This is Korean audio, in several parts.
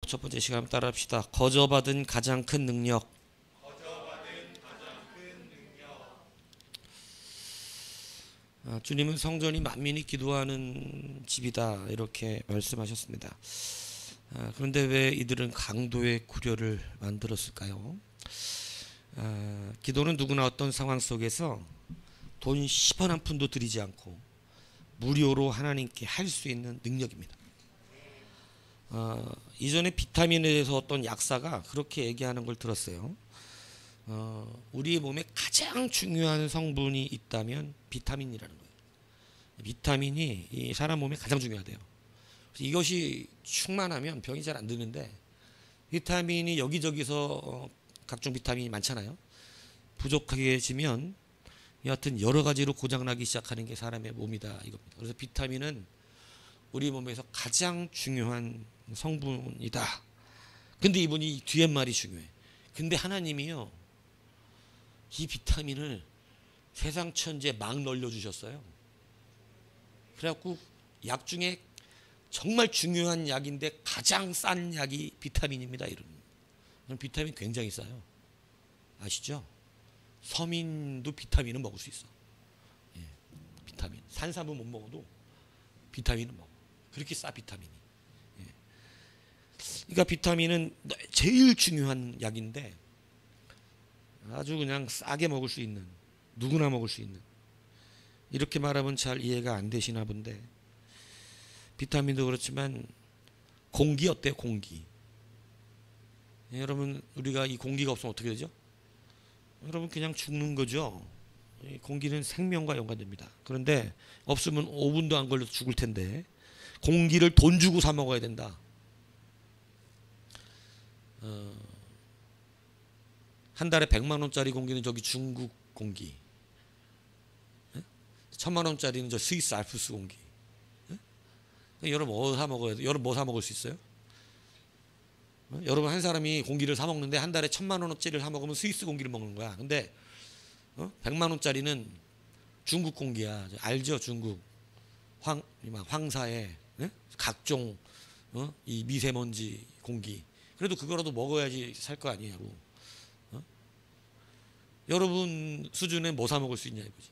첫 번째 시간 따라합시다. 거저받은 가장 큰 능력. 주님은 성전이 만민이 기도하는 집이다 이렇게 말씀하셨습니다. 그런데 왜 이들은 강도의 구려를 만들었을까요? 기도는 누구나 어떤 상황 속에서 돈 10원 한 푼도 들이지 않고 무료로 하나님께 할 수 있는 능력입니다. 이전에 비타민에 대해서 어떤 약사가 그렇게 얘기하는 걸 들었어요. 우리 몸에 가장 중요한 성분이 있다면 비타민이라는 거예요. 비타민이 이 사람 몸에 가장 중요하대요. 이것이 충만하면 병이 잘 안 드는데, 비타민이 여기저기서 각종 비타민이 많잖아요. 부족해지면 여하튼 여러 가지로 고장나기 시작하는 게 사람의 몸이다 이겁니다. 그래서 비타민은 우리 몸에서 가장 중요한 성분이다. 근데 이분이 뒤에 말이 중요해. 근데 하나님이요, 이 비타민을 세상 천지에 막 널려주셨어요. 그래갖고 약 중에 정말 중요한 약인데 가장 싼 약이 비타민입니다. 이런 비타민 굉장히 싸요. 아시죠? 서민도 비타민은 먹을 수 있어. 예, 비타민. 산삼은 못 먹어도 비타민은 먹어. 그렇게 싸 비타민이. 예. 그러니까 비타민은 제일 중요한 약인데 아주 그냥 싸게 먹을 수 있는, 누구나 먹을 수 있는, 이렇게 말하면 잘 이해가 안 되시나 본데, 비타민도 그렇지만 공기 어때요? 공기. 예, 여러분, 우리가 이 공기가 없으면 어떻게 되죠? 여러분, 그냥 죽는 거죠. 공기는 생명과 연관됩니다. 그런데 없으면 5분도 안 걸려서 죽을 텐데 공기를 돈 주고 사 먹어야 된다. 한 달에 100만 원짜리 공기는 저기 중국 공기, 1000만 원짜리는 저 스위스 알프스 공기. 여러분 뭐 사 먹어야 돼? 여러분 뭐 사 먹을 수 있어요? 여러분, 한 사람이 공기를 사 먹는데 한 달에 1000만 원어치를 사 먹으면 스위스 공기를 먹는 거야. 근데 100만 원짜리는 중국 공기야. 알죠? 중국 황사에 각종 이 미세먼지 공기. 그래도 그거라도 먹어야지 살 거 아니냐고. 여러분 수준에 뭐 사 먹을 수 있냐 이거지.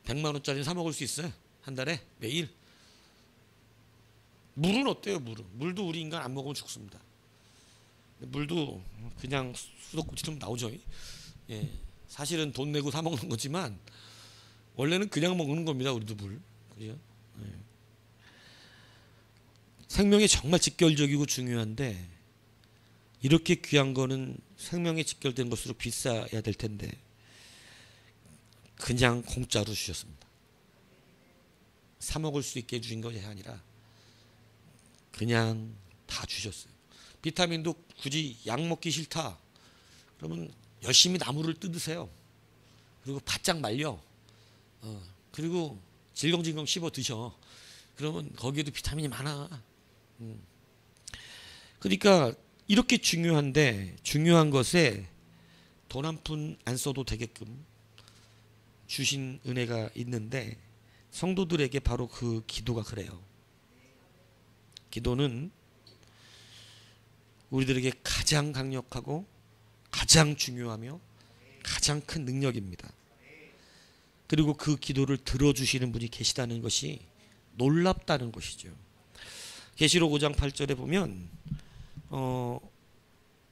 100만 원짜리 사 먹을 수 있어요? 한 달에 매일? 물은 어때요? 물도 우리 인간 안 먹으면 죽습니다. 물도 그냥 수도꼭지처럼 나오죠. 예, 사실은 돈 내고 사 먹는 거지만 원래는 그냥 먹는 겁니다. 우리도 물. 그죠? 예. 생명이 정말 직결적이고 중요한데 이렇게 귀한 거는 생명에 직결된 것으로 비싸야 될 텐데 그냥 공짜로 주셨습니다. 사 먹을 수 있게 주신 것이 아니라 그냥 다 주셨어요. 비타민도 굳이 약 먹기 싫다 그러면 열심히 나무를 뜯으세요. 그리고 바짝 말려. 그리고 질겅질겅 씹어 드셔. 그러면 거기에도 비타민이 많아. 그러니까 이렇게 중요한데, 중요한 것에 돈 한 푼 안 써도 되게끔 주신 은혜가 있는데, 성도들에게 바로 그 기도가 그래요. 기도는 우리들에게 가장 강력하고 가장 중요하며 가장 큰 능력입니다. 그리고 그 기도를 들어주시는 분이 계시다는 것이 놀랍다는 것이죠. 계시록 5장 8절에 보면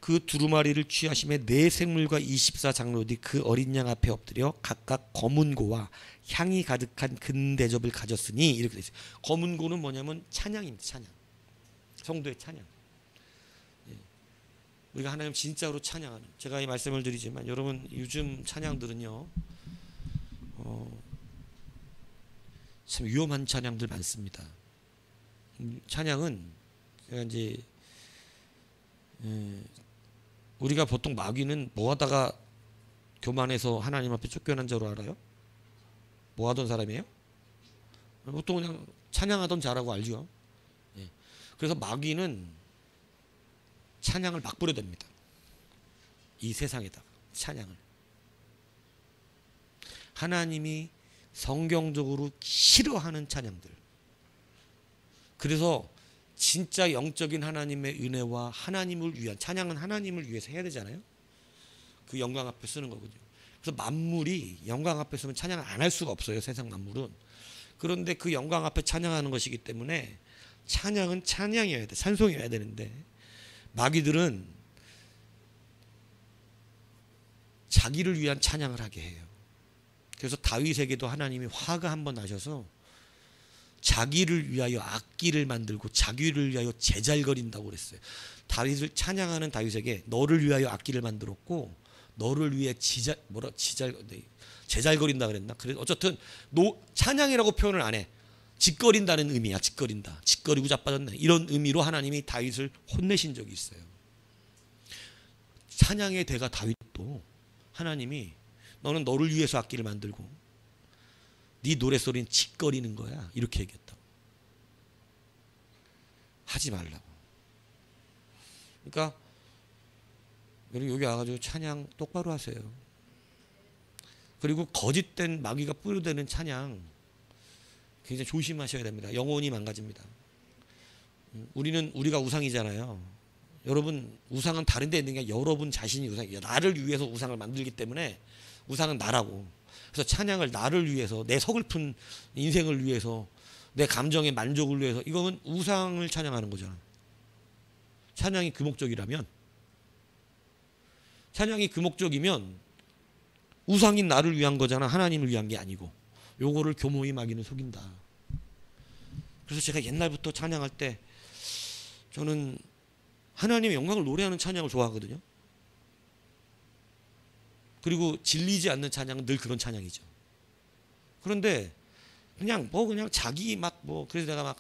그 두루마리를 취하심에 네 생물과 24장로들이 그 어린 양 앞에 엎드려 각각 검은 고와 향이 가득한 금 대접을 가졌으니, 이렇게 되어 있어요. 검은 고는 뭐냐면 찬양입니다. 찬양. 성도의 찬양. 우리가 하나님 진짜로 찬양하는, 제가 이 말씀을 드리지만 여러분, 요즘 찬양들은요 참 위험한 찬양들 많습니다. 찬양은 제가 이제 우리가 보통 마귀는 뭐 하다가 교만해서 하나님 앞에 쫓겨난 줄 알아요? 뭐 하던 사람이에요? 보통 그냥 찬양하던 자라고 알죠. 그래서 마귀는 찬양을 막 뿌려댑니다. 이 세상에다가 찬양을. 하나님이 성경적으로 싫어하는 찬양들. 그래서 진짜 영적인 하나님의 은혜와 하나님을 위한 찬양은 하나님을 위해서 해야 되잖아요. 그 영광 앞에 쓰는 거거든요. 그래서 만물이 영광 앞에 서면 찬양을 안 할 수가 없어요. 세상 만물은. 그런데 그 영광 앞에 찬양하는 것이기 때문에 찬양은 찬양이어야 돼. 찬송이어야 되는데 마귀들은 자기를 위한 찬양을 하게 해요. 그래서 다윗에게도 하나님이 화가 한번 나셔서 자기를 위하여 악기를 만들고 자기를 위하여 제잘거린다고 그랬어요. 다윗을 찬양하는 다윗에게 너를 위하여 악기를 만들었고 너를 위해 제잘거린다 그랬나? 그래 어쨌든 찬양이라고 표현을 안 해. 짓거린다는 의미야. 짓거린다. 짓거리고 자빠졌네. 이런 의미로 하나님이 다윗을 혼내신 적이 있어요. 찬양의 대가 다윗도 하나님이 너는 너를 위해서 악기를 만들고 네 노래소리는 짓거리는 거야. 이렇게 얘기했다. 하지 말라고. 그러니까 여기 와가지고 찬양 똑바로 하세요. 그리고 거짓된 마귀가 뿌려대는 찬양 굉장히 조심하셔야 됩니다. 영혼이 망가집니다. 우리가 우상이잖아요. 여러분 우상은 다른 데 있는 게 여러분 자신이 우상이에요. 나를 위해서 우상을 만들기 때문에 우상은 나라고. 그래서 찬양을 나를 위해서 내 서글픈 인생을 위해서 내 감정의 만족을 위해서 이거는 우상을 찬양하는 거잖아. 찬양이 그 목적이라면 찬양이 그 목적이면 우상인 나를 위한 거잖아. 하나님을 위한 게 아니고. 요거를 교모의 마귀는 속인다. 그래서 제가 옛날부터 찬양할 때 저는 하나님의 영광을 노래하는 찬양을 좋아하거든요. 그리고 질리지 않는 찬양은 늘 그런 찬양이죠. 그런데 그냥 자기 그래서 내가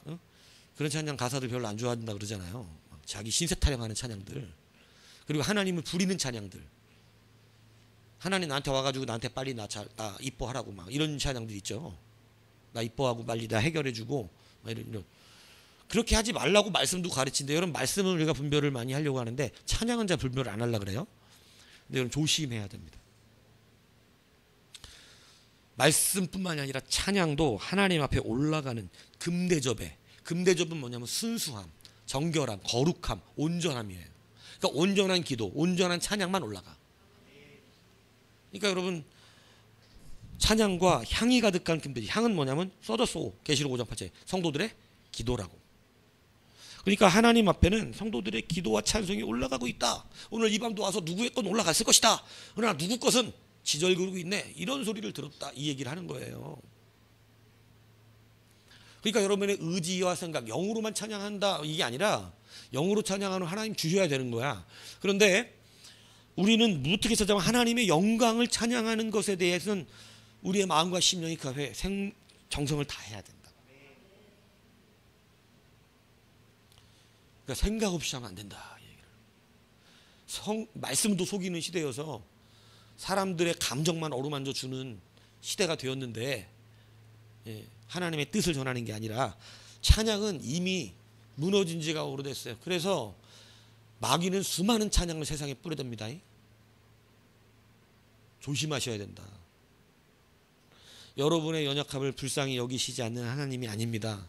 그런 찬양 가사들 별로 안 좋아한다 그러잖아요. 자기 신세 타령하는 찬양들. 그리고 하나님을 부리는 찬양들. 하나님 나한테 와가지고 나한테 빨리 나 이뻐하라고 막 이런 찬양들 있죠. 나 이뻐하고 빨리 나 해결해주고 이런. 그렇게 하지 말라고 말씀도 가르치는데 여러분 말씀은 우리가 분별을 많이 하려고 하는데 찬양은 잘 분별을 안 하려고 그래요. 근데 여러분 조심해야 됩니다. 말씀뿐만이 아니라 찬양도 하나님 앞에 올라가는 금대접은 뭐냐면 순수함, 정결함, 거룩함, 온전함이에요. 그러니까 온전한 기도, 온전한 찬양만 올라가. 그러니까 여러분 찬양과 향이 가득한 금대접. 향은 뭐냐면 써졌소. 계시록 5장 8절 성도들의 기도라고. 그러니까 하나님 앞에는 성도들의 기도와 찬송이 올라가고 있다. 오늘 이 밤도 와서 누구의 건 올라갔을 것이다. 그러나 누구 것은 지절그르고 있네. 이런 소리를 들었다. 이 얘기를 하는 거예요. 그러니까 여러분의 의지와 생각, 영으로만 찬양한다 이게 아니라 영으로 찬양하는 하나님 주셔야 되는 거야. 그런데 우리는 어떻게 찾아보면 하나님의 영광을 찬양하는 것에 대해서는 우리의 마음과 심령이 그 앞에 정성을 다해야 된다. 그러니까 생각 없이 하면 안 된다. 말씀도 속이는 시대여서 사람들의 감정만 어루만져 주는 시대가 되었는데 하나님의 뜻을 전하는 게 아니라 찬양은 이미 무너진 지가 오래됐어요. 그래서 마귀는 수많은 찬양을 세상에 뿌려댑니다. 조심하셔야 된다. 여러분의 연약함을 불쌍히 여기시지 않는 하나님이 아닙니다.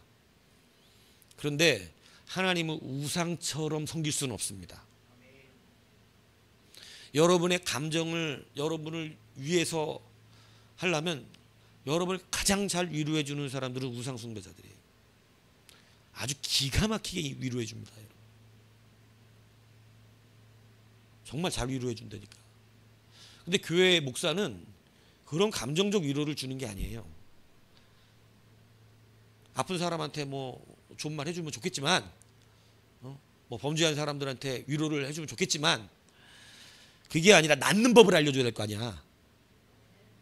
그런데 하나님은 우상처럼 섬길 수는 없습니다. 여러분의 감정을 여러분을 위해서 하려면 여러분을 가장 잘 위로해 주는 사람들은 우상 숭배자들이에요. 아주 기가 막히게 위로해 줍니다. 정말 잘 위로해 준다니까. 근데 교회 목사는 그런 감정적 위로를 주는 게 아니에요. 아픈 사람한테 좋은 말 해주면 좋겠지만 범죄한 사람들한테 위로를 해주면 좋겠지만 그게 아니라 낫는 법을 알려줘야 될 거 아니야.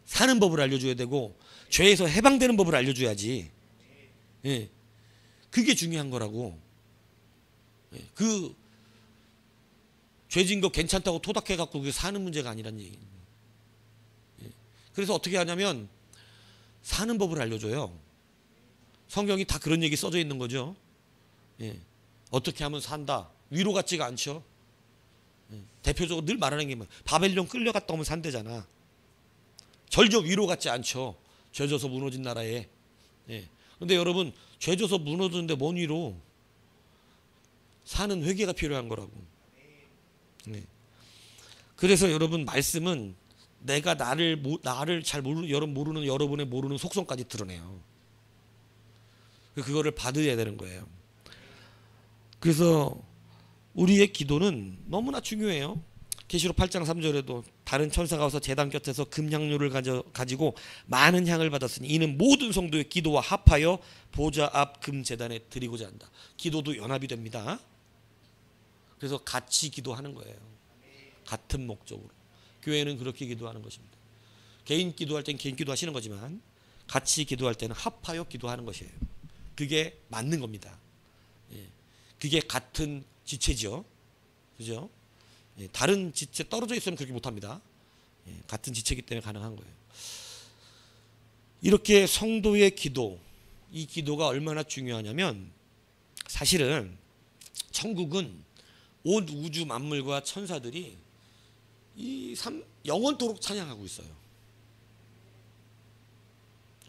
사는 법을 알려줘야 되고 죄에서 해방되는 법을 알려줘야지. 그게 중요한 거라고. 그 죄진 거 괜찮다고 토닥해갖고 그게 사는 문제가 아니란 얘기. 그래서 어떻게 하냐면 사는 법을 알려줘요. 성경이 다 그런 얘기 써져 있는 거죠. 어떻게 하면 산다. 위로 같지가 않죠. 대표적으로 늘 말하는 게 바벨론 끌려갔다 오면 산대잖아. 절저 위로 같지 않죠. 죄져서 무너진 나라에. 근데 여러분 죄져서 무너졌는데 뭔 위로? 하는 회개가 필요한 거라고. 네. 그래서 여러분 말씀은 내가 나를 잘 모르는 여러분의 모르는 속성까지 드러내요. 그거를 받아야 되는 거예요. 그래서 우리의 기도는 너무나 중요해요. 계시록 8장 3절에도 다른 천사가 와서 제단 곁에서 금향료를 가지고 많은 향을 받았으니 이는 모든 성도의 기도와 합하여 보좌 앞 금제단에 드리고자 한다. 기도도 연합이 됩니다. 그래서 같이 기도하는 거예요. 같은 목적으로. 교회는 그렇게 기도하는 것입니다. 개인 기도할 땐 개인 기도하시는 거지만 같이 기도할 때는 합하여 기도하는 것이에요. 그게 맞는 겁니다. 예. 그게 같은 지체죠. 그죠? 예. 다른 지체 떨어져 있으면 그렇게 못합니다. 예. 같은 지체이기 때문에 가능한 거예요. 이렇게 성도의 기도, 이 기도가 얼마나 중요하냐면 사실은 천국은 온 우주 만물과 천사들이 영원토록 찬양하고 있어요.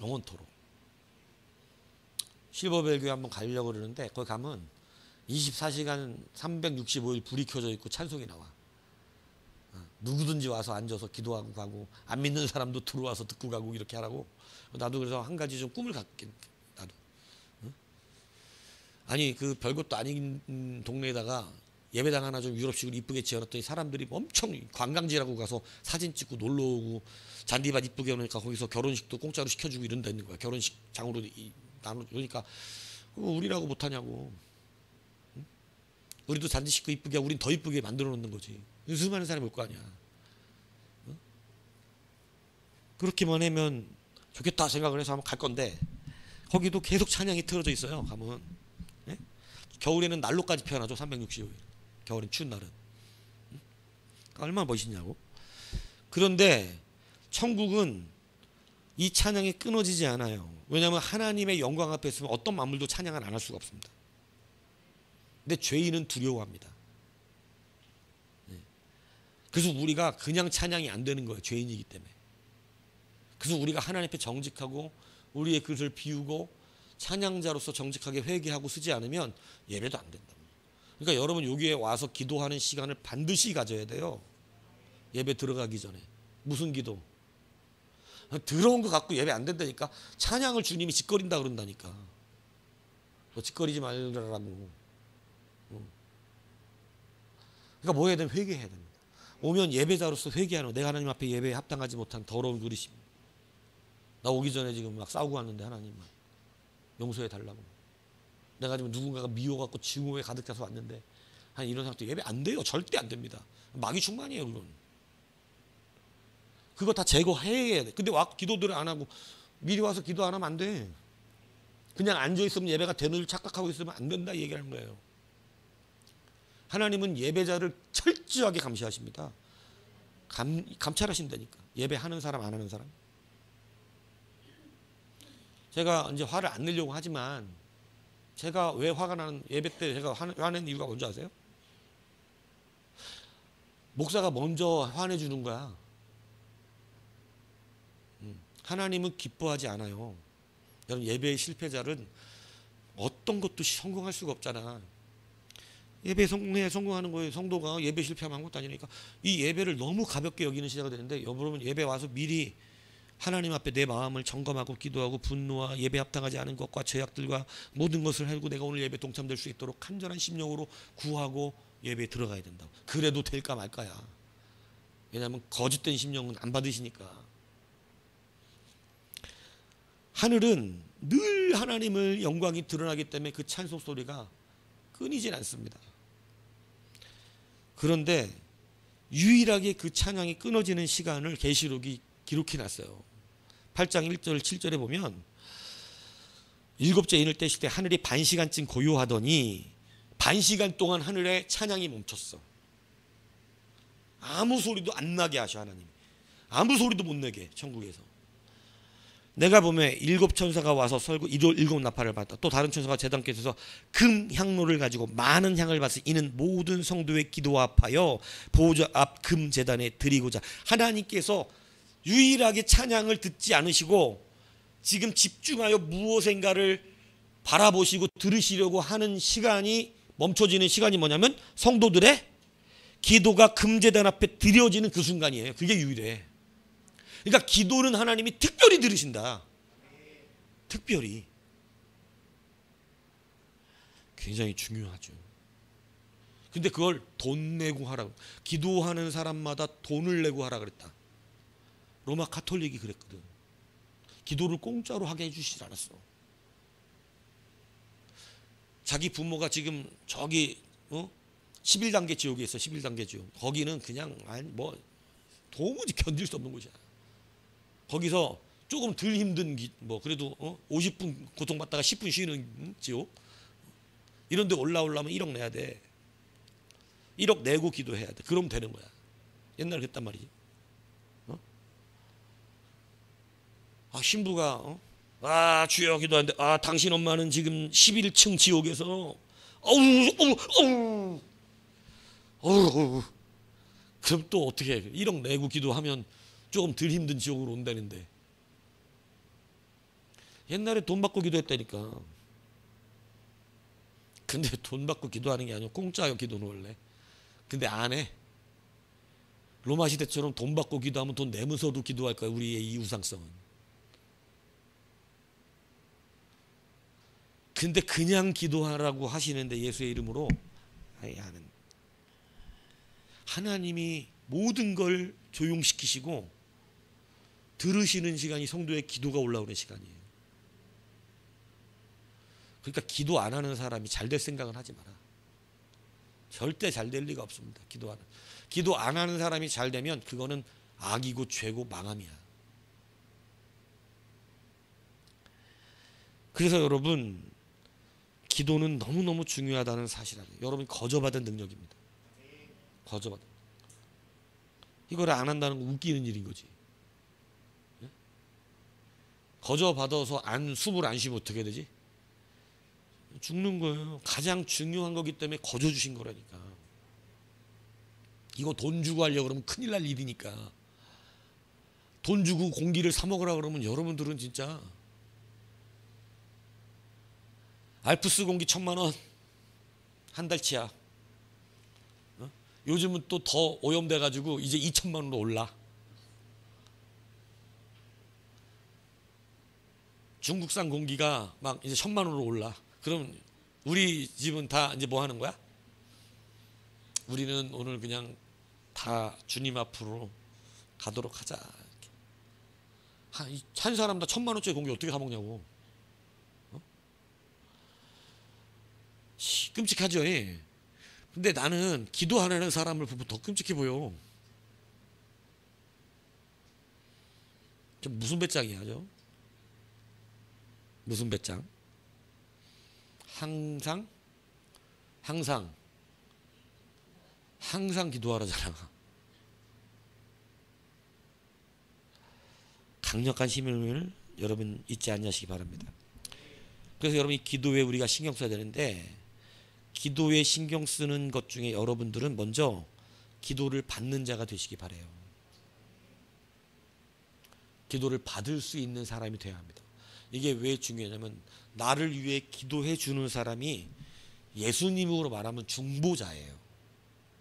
영원토록. 실버벨 교회 한번 가려고 그러는데 거기 가면 24시간 365일 불이 켜져 있고 찬송이 나와. 누구든지 와서 앉아서 기도하고 가고 안 믿는 사람도 들어와서 듣고 가고 이렇게 하라고. 나도 그래서 한 가지 좀 꿈을 갖게 나도. 아니 그 별것도 아닌 동네에다가 예배당 하나 좀 유럽식으로 이쁘게 지어놨더니 사람들이 엄청 관광지라고 가서 사진 찍고 놀러 오고 잔디밭 이쁘게 해놓으니까 거기서 결혼식도 공짜로 시켜주고 이런 데 있는 거야. 결혼식장으로 나누 그러니까 우리라고 못하냐고. 응? 우리도 잔디 씻고 이쁘게 하고 우린 더 이쁘게 만들어 놓는 거지. 수많은 사람이 올 거 아니야. 응? 그렇게만 하면 좋겠다 생각을 해서 한번 갈 건데 거기도 계속 찬양이 틀어져 있어요. 가면 예? 겨울에는 난로까지 피워놔줘. 365일. 겨울엔 추운 날은. 응? 얼마나 멋있냐고. 그런데 천국은 이 찬양이 끊어지지 않아요. 왜냐하면 하나님의 영광 앞에 있으면 어떤 만물도 찬양을 안 할 수가 없습니다. 근데 죄인은 두려워합니다. 그래서 우리가 그냥 찬양이 안 되는 거예요. 죄인이기 때문에. 그래서 우리가 하나님 앞에 정직하고 우리의 그릇을 비우고 찬양자로서 정직하게 회개하고 쓰지 않으면 예배도 안 된다. 그러니까 여러분 여기에 와서 기도하는 시간을 반드시 가져야 돼요. 예배 들어가기 전에. 무슨 기도? 들어온 거 갖고 예배 안 된다니까. 찬양을 주님이 짓거린다 그런다니까. 너 짓거리지 말라고. 그러니까 뭐 해야 되면 회개해야 됩니다. 오면 예배자로서 회개하는, 내가 하나님 앞에 예배에 합당하지 못한 더러운 그릇입니다. 나 오기 전에 지금 막 싸우고 왔는데 하나님 용서해 달라고. 내가 지금 누군가가 미워갖고 증오에 가득 차서 왔는데 한 이런 상태 예배 안 돼요. 절대 안 됩니다. 마귀 충만이에요. 그건. 그거 다 제거해야 돼. 근데 기도들을 안 하고 미리 와서 기도 안 하면 안 돼. 그냥 앉아있으면 예배가 되는 줄 착각하고 있으면 안 된다 얘기하는 거예요. 하나님은 예배자를 철저하게 감시하십니다. 감찰하신다니까. 예배하는 사람 안 하는 사람. 제가 이제 화를 안 내려고 하지만 제가 왜 화가 나는, 예배 때 제가 화내는 이유가 뭔지 아세요? 목사가 먼저 화내주는 거야. 하나님은 기뻐하지 않아요. 여러분 예배의 실패자는 어떤 것도 성공할 수가 없잖아. 예배 성공하는 거예요. 성도가 예배 실패하면 아무것도 아니니까. 이 예배를 너무 가볍게 여기는 시대가 되는데 여러분 예배 와서 미리 하나님 앞에 내 마음을 점검하고 기도하고 분노와 예배 합당하지 않은 것과 죄악들과 모든 것을 알고 내가 오늘 예배 동참될 수 있도록 간절한 심령으로 구하고 예배에 들어가야 된다고. 그래도 될까 말까야. 왜냐하면 거짓된 심령은 안 받으시니까. 하늘은 늘 하나님의 영광이 드러나기 때문에 그 찬송 소리가 끊이질 않습니다. 그런데 유일하게 그 찬양이 끊어지는 시간을 계시록이 기록해 놨어요. 8장 1절 7절에 보면 일곱째 인을 떼실 때 하늘이 반시간쯤 고요하더니 반시간 동안 하늘에 찬양이 멈췄어. 아무 소리도 안 나게 하셔 하나님. 아무 소리도 못 내게 천국에서. 내가 보면 일곱 천사가 와서 설고 일곱 나팔을 받았다. 또 다른 천사가 제단께서 금 향로를 가지고 많은 향을 받으니 이는 모든 성도의 기도와 합하여 보좌 앞 금 제단에 드리고자. 하나님께서 유일하게 찬양을 듣지 않으시고 지금 집중하여 무엇인가를 바라보시고 들으시려고 하는 시간이 멈춰지는 시간이 뭐냐면 성도들의 기도가 금제단 앞에 드려지는 그 순간이에요. 그게 유일해. 그러니까 기도는 하나님이 특별히 들으신다. 특별히. 굉장히 중요하죠. 근데 그걸 돈 내고 하라고. 기도하는 사람마다 돈을 내고 하라 그랬다. 로마 가톨릭이 그랬거든. 기도를 공짜로 하게 해주시지 않았어. 자기 부모가 지금 저기 11단계 지옥에 있어. 11단계 지옥. 거기는 그냥 뭐 도무지 견딜 수 없는 곳이야. 거기서 조금 덜 힘든 뭐 그래도 50분 고통받다가 10분 쉬는 지옥. 이런 데 올라오려면 1억 내야 돼. 1억 내고 기도해야 돼. 그럼 되는 거야. 옛날에 그랬단 말이지. 신부가 주여 기도하는데 당신 엄마는 지금 11층 지옥에서 그럼 또 어떻게 해? 1억 내고 기도하면 조금 덜 힘든 지옥으로 온다는데. 옛날에 돈 받고 기도했다니까. 근데 돈 받고 기도하는 게 아니고 공짜요. 기도는 원래. 근데 안 해. 로마 시대처럼 돈 받고 기도하면 돈 내면서도 기도할 거야. 우리의 이 우상성은. 근데 그냥 기도하라고 하시는데 예수의 이름으로 하는. 하나님이 모든 걸 조용시키시고 들으시는 시간이 성도의 기도가 올라오는 시간이에요. 그러니까 기도 안 하는 사람이 잘 될 생각은 하지 마라. 절대 잘 될 리가 없습니다. 기도 안 하는 사람이 잘 되면 그거는 악이고 죄고 망함이야. 그래서 여러분, 기도는 너무너무 중요하다는 사실 아니에요. 여러분이 거저받은 능력입니다. 거저받은. 이걸 안 한다는 건 웃기는 일인 거지. 거저받아서 숨을 안 쉬면 어떻게 되지? 죽는 거예요. 가장 중요한 거기 때문에 거저 주신 거라니까. 이거 돈 주고 하려고 그러면 큰일 날 일이니까. 돈 주고 공기를 사 먹으라 그러면 여러분들은 진짜 알프스 공기 1,000만 원 한 달치야. 요즘은 또 더 오염돼 가지고 이제 2,000만 원으로 올라. 중국산 공기가 막 이제 1,000만 원으로 올라. 그럼 우리 집은 다 이제 뭐 하는 거야? 우리는 오늘 그냥 다 주님 앞으로 가도록 하자. 한 사람 다 1,000만 원짜리 공기 어떻게 사 먹냐고. 끔찍하죠. 근데 나는 기도 안 하는 사람을 보면 더 끔찍해 보여. 무슨 배짱이야, 저? 무슨 배짱? 항상 기도하라잖아. 강력한 힘을 여러분 잊지 않으시기 바랍니다. 그래서 여러분이 기도에 우리가 신경 써야 되는데, 기도에 신경 쓰는 것 중에 여러분들은 먼저 기도를 받는 자가 되시기 바라요. 기도를 받을 수 있는 사람이 되어야 합니다. 이게 왜 중요하냐면, 나를 위해 기도해 주는 사람이 예수님으로 말하면 중보자예요.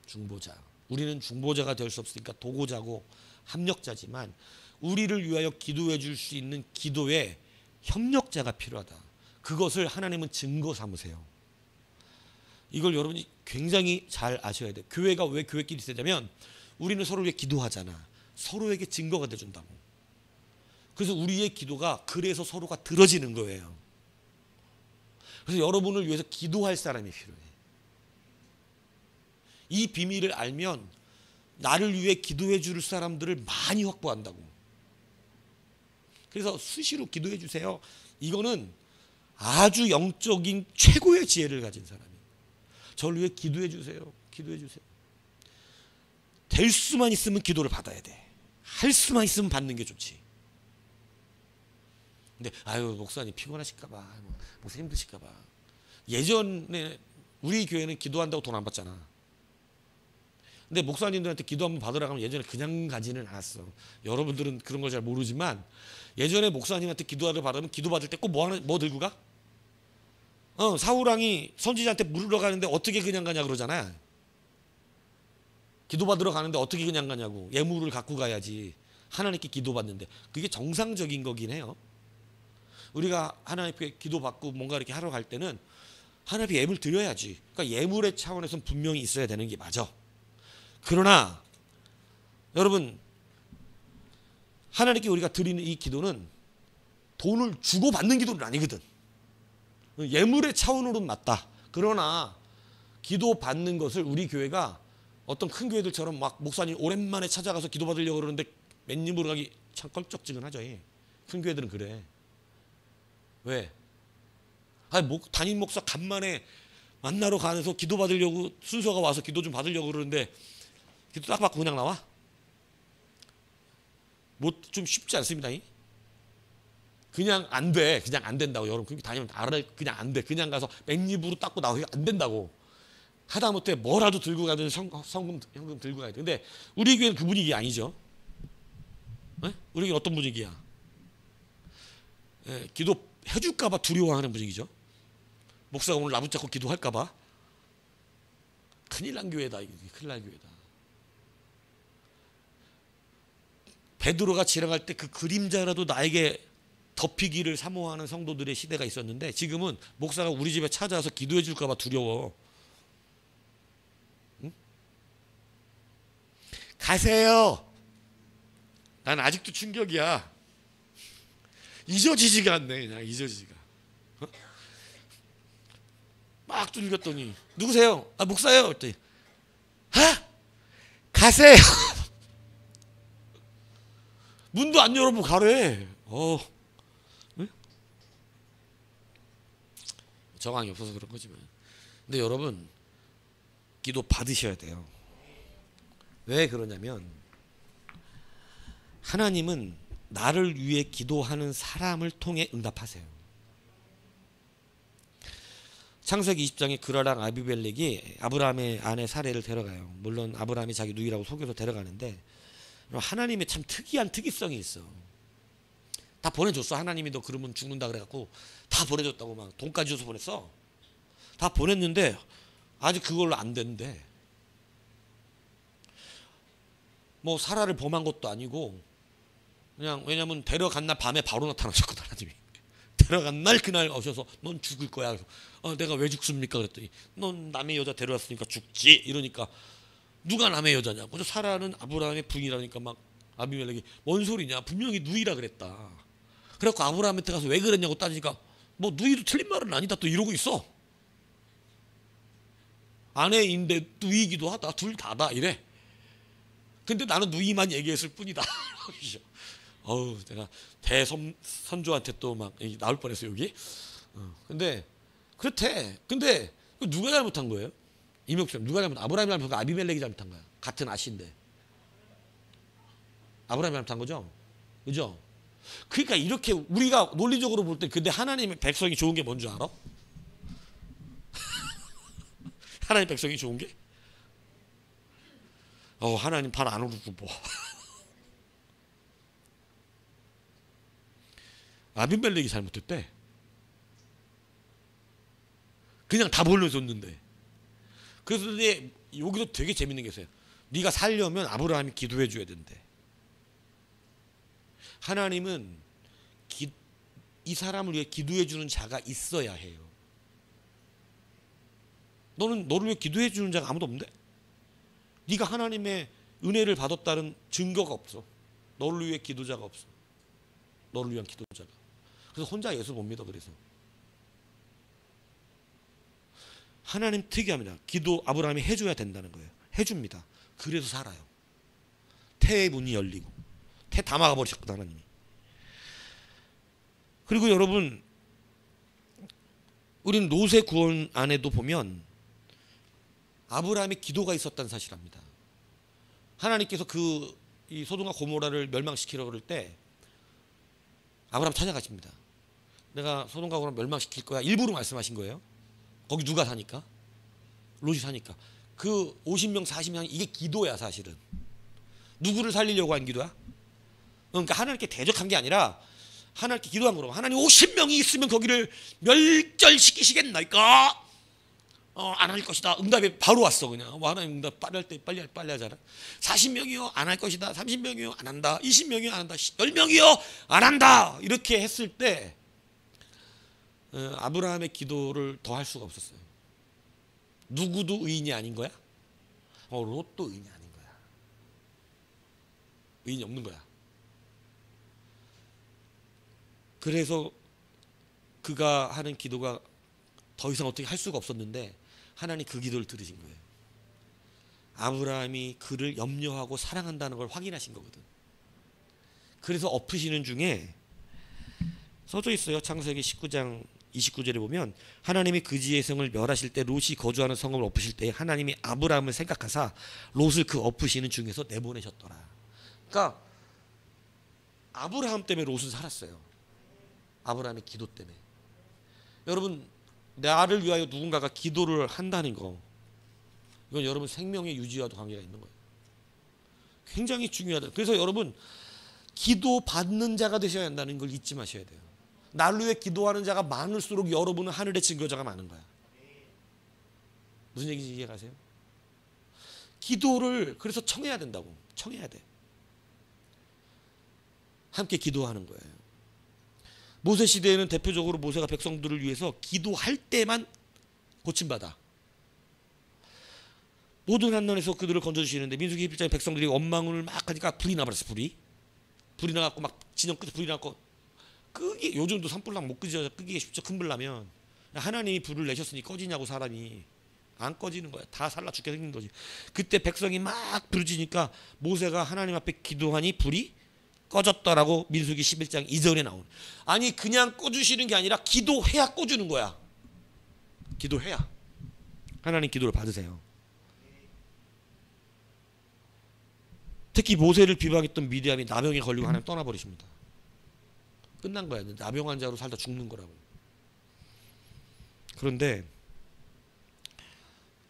중보자. 우리는 중보자가 될 수 없으니까 도고자고 합력자지만, 우리를 위하여 기도해 줄 수 있는 기도의 협력자가 필요하다. 그것을 하나님은 증거 삼으세요. 이걸 여러분이 굉장히 잘 아셔야 돼요. 교회가 왜 교회끼리 세자면, 우리는 서로를 위해 기도하잖아. 서로에게 증거가 돼준다고. 그래서 우리의 기도가 그래서 서로가 들어지는 거예요. 그래서 여러분을 위해서 기도할 사람이 필요해. 이 비밀을 알면 나를 위해 기도해 줄 사람들을 많이 확보한다고. 그래서 수시로 기도해 주세요. 이거는 아주 영적인 최고의 지혜를 가진 사람이에요. 저를 위해 기도해 주세요. 기도해 주세요. 될 수만 있으면 기도를 받아야 돼. 할 수만 있으면 받는 게 좋지. 근데 목사님 피곤하실까 봐, 목사님 힘드실까 봐. 예전에 우리 교회는 기도한다고 돈 안 받잖아. 근데 목사님들한테 기도 한번 받으라고 하면 예전에 그냥 가지는 않았어. 여러분들은 그런 걸 잘 모르지만, 예전에 목사님한테 기도하러 받으면 기도 받을 때 꼭 뭐 들고 가? 사울왕이 선지자한테 물으러 가는데 어떻게 그냥 가냐 그러잖아요. 기도받으러 가는데 어떻게 그냥 가냐고. 예물을 갖고 가야지. 하나님께 기도받는데 그게 정상적인 거긴 해요. 우리가 하나님께 기도받고 뭔가 이렇게 하러 갈 때는 하나님께 예물 드려야지. 그러니까 예물의 차원에서는 분명히 있어야 되는 게 맞아. 그러나 여러분, 하나님께 우리가 드리는 이 기도는 돈을 주고 받는 기도는 아니거든. 예물의 차원으로는 맞다. 그러나 기도 받는 것을 우리 교회가 어떤 큰 교회들처럼 막 목사님 오랜만에 찾아가서 기도 받으려고 그러는데 맨입으로 가기 참 껄쩍지근하죠. 큰 교회들은 그래. 왜? 담임 목사 간만에 만나러 가서 기도 받으려고 순서가 와서 기도 좀 받으려고 그러는데 기도 딱 받고 그냥 나와? 뭐 좀 쉽지 않습니다. 그냥 안 돼. 그냥 안 된다고. 여러분 그렇게 다니면 알아. 그냥 안 돼. 그냥 가서 맨입으로 닦고 나오기 안 된다고. 하다못해 뭐라도 들고 가든 현금 들고 가야 돼. 근데 우리 교회는 그 분위기 아니죠. 네? 우리 교회는 어떤 분위기야? 기도 해줄까봐 두려워하는 분위기죠. 목사가 오늘 나붙잡고 기도할까봐. 큰일 난 교회다. 큰일 난 교회다. 베드로가 지나갈 때 그 그림자라도 나에게 덮이기를 사모하는 성도들의 시대가 있었는데 지금은 목사가 우리 집에 찾아와서 기도해 줄까봐 두려워. 응? 가세요. 난 아직도 충격이야. 잊어지지가 않네. 그냥 잊어지지가. 막 뚫렸더니 누구세요? 목사예요. 그랬더니 가세요. 문도 안 열어보고 가래. 응? 정황이 없어서 그런 거지만. 근데 여러분 기도 받으셔야 돼요. 왜 그러냐면 하나님은 나를 위해 기도하는 사람을 통해 응답하세요. 창세기 20장에 그라랑 아비멜렉이 아브라함의 아내 사레를 데려가요. 물론 아브라함이 자기 누이라고 속여서 데려가는데 하나님의 참 특이한 특이성이 있어. 다 보내줬어. 하나님이 너 그러면 죽는다 그래갖고 다 보내줬다고 막 돈까지 줘서 보냈어. 다 보냈는데 아직 그걸로 안 된대. 뭐 사라를 범한 것도 아니고 그냥 왜냐면 데려간 날 밤에 바로 나타나셨거든. 하나님이 데려간 날 그날 오셔서 넌 죽을 거야. 그래서 내가 왜 죽습니까? 그랬더니 넌 남의 여자 데려왔으니까 죽지. 이러니까 누가 남의 여자냐고. 그래서 사라는 아브라함의 부인이라니까 막 아비멜렉이 뭔 소리냐. 분명히 누이라 그랬다. 그래갖고 아브라함한테 가서 왜 그랬냐고 따지니까 뭐 누이도 틀린 말은 아니다 또 이러고 있어. 아내인데 누이기도 하다. 둘 다다 이래. 근데 나는 누이만 얘기했을 뿐이다. 내가 대선조한테 또 막 나올 뻔했어 여기. 근데 그렇대. 근데 누가 잘못한 거예요? 이명수님 누가 잘못? 아브라함이 잘못한 거 아비멜렉이 잘못한 거야. 같은 아씨인데 아브라함이 잘못한 거죠. 그죠? 그러니까 이렇게 우리가 논리적으로 볼 때 근데 하나님의 백성이 좋은 게 뭔지 알아? 하나님 백성이 좋은 게? 하나님 발 안 오르고 뭐. 아비멜렉이 잘못했대. 그냥 다 보내줬는데. 그래서 근데 여기도 되게 재밌는 게 있어요. 네가 살려면 아브라함이 기도해 줘야 된대. 하나님은 이 사람을 위해 기도해 주는 자가 있어야 해요. 너는 너를 위해 기도해 주는 자가 아무도 없는데? 네가 하나님의 은혜를 받았다는 증거가 없어. 너를 위해 기도자가 없어. 너를 위한 기도자가. 그래서 혼자 예수 못 믿어. 그래서 하나님 특이합니다. 기도 아브라함이 해줘야 된다는 거예요. 해줍니다. 그래서 살아요. 태의 문이 열리고 태 다 막아버리셨거든 하나님이. 그리고 여러분 우리는 노새 구원 안에도 보면 아브라함의 기도가 있었다는 사실을 압니다. 하나님께서 이 소돔과 고모라를 멸망시키려고 그럴 때 아브라함 찾아가십니다. 내가 소돔과 고모라 멸망시킬 거야. 일부러 말씀하신 거예요. 거기 누가 사니까? 롯이 사니까. 그 50명 40명 이게 기도야 사실은. 누구를 살리려고 한 기도야? 그러니까 하나님께 대적한 게 아니라 하나님께 기도한 거라고. 하나님 50명이 있으면 거기를 멸절시키시겠나이까? 안 할 것이다. 응답이 바로 왔어. 그냥 하나님 응답 빨리 할 때 빨리 하잖아. 40명이요 안 할 것이다. 30명이요 안 한다. 20명이요 안 한다. 10명이요 안 한다. 이렇게 했을 때 아브라함의 기도를 더 할 수가 없었어요. 누구도 의인이 아닌 거야? 롯도 의인이 아닌 거야. 의인이 없는 거야. 그래서 그가 하는 기도가 더 이상 어떻게 할 수가 없었는데 하나님 그 기도를 들으신 거예요. 아브라함이 그를 염려하고 사랑한다는 걸 확인하신 거거든. 그래서 엎으시는 중에 써져 있어요. 창세기 19장 29절에 보면 하나님이 그 지의 성을 멸하실 때 롯이 거주하는 성읍을 엎으실 때 하나님이 아브라함을 생각하사 롯을 그 엎으시는 중에서 내보내셨더라. 그러니까 아브라함 때문에 롯은 살았어요. 아브라함의 기도 때문에. 여러분 나를 위하여 누군가가 기도를 한다는 거 이건 여러분 생명의 유지와도 관계가 있는 거예요. 굉장히 중요하다. 그래서 여러분 기도 받는 자가 되셔야 한다는 걸 잊지 마셔야 돼요. 나를 위해 기도하는 자가 많을수록 여러분은 하늘의 증거자가 많은 거야. 무슨 얘기인지 이해가세요? 기도를 그래서 청해야 된다고. 청해야 돼. 함께 기도하는 거예요. 모세 시대에는 대표적으로 모세가 백성들을 위해서 기도할 때만 고침받아. 모든 한난에서 그들을 건져주시는데 민수기 1장에 백성들이 원망을 막 하니까 불이 나버렸어. 불이 나갖고 막 진영 끝에 불이 나갖고 끄기. 요즘도 산불나면 못 끄죠. 끄기가 쉽죠. 큰 불 나면. 하나님이 불을 내셨으니 꺼지냐고. 사람이 안 꺼지는 거야. 다 살라 죽게 생긴 거지. 그때 백성이 막 부르짖으니까 모세가 하나님 앞에 기도하니 불이 꺼졌더라고. 민수기 11장 2절에 나오는. 아니 그냥 꺼주시는 게 아니라 기도해야 꺼주는 거야. 기도해야. 하나님 기도를 받으세요. 특히 모세를 비방했던 미디안이 나병에 걸리고 하나님 떠나버리십니다. 끝난 거야. 나병 환자로 살다 죽는 거라고. 그런데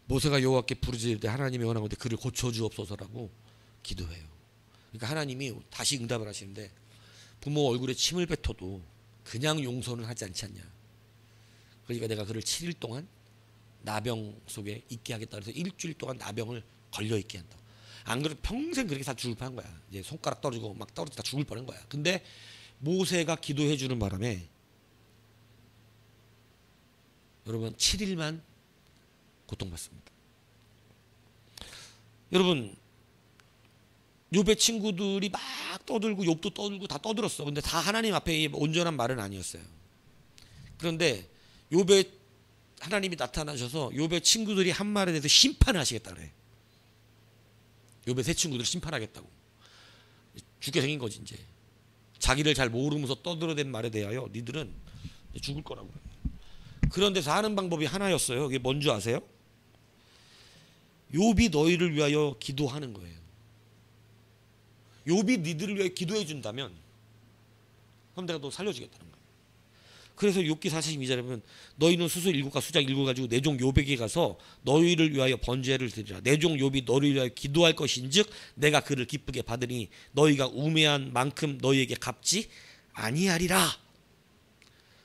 모세가 여호와께 부르짖을 때 하나님이 원하건대 그를 고쳐주옵소서라고 기도해요. 그러니까 하나님이 다시 응답을 하시는데 부모 얼굴에 침을 뱉어도 그냥 용서는 하지 않지 않냐. 그러니까 내가 그를 7일 동안 나병 속에 있게 하겠다. 그래서 일주일 동안 나병을 걸려 있게 한다. 안 그래도 평생 그렇게 다 죽을 뻔한 거야. 이제 손가락 떨어지고 막 떨어지다 죽을 뻔한 거야. 근데 모세가 기도해 주는 바람에 여러분 7일만 고통받습니다. 여러분 욥의 친구들이 막 떠들고 욥도 떠들고 다 떠들었어. 근데 다 하나님 앞에 온전한 말은 아니었어요. 그런데 욥의 하나님이 나타나셔서 욥의 친구들이 한 말에 대해서 심판을 하시겠다 그래. 욥의 세 친구들을 심판하겠다고. 죽게 생긴 거지 이제. 자기를 잘 모르면서 떠들어댄 말에 대하여 니들은 죽을 거라고. 그런 데서 하는 방법이 하나였어요. 그게 뭔지 아세요? 욥이 너희를 위하여 기도하는 거예요. 욥이 니들을 위해 기도해 준다면 그럼 내가 너 살려주겠다는 거예요. 그래서 욥기 42절에 보면 너희는 수소 7과 수작 7 가지고 내 종 욥에게 가서 너희를 위하여 번제를 드리라. 내 종 욥이 너희를 위하여 기도할 것인즉 내가 그를 기쁘게 받으니 너희가 우매한 만큼 너희에게 갚지 아니하리라.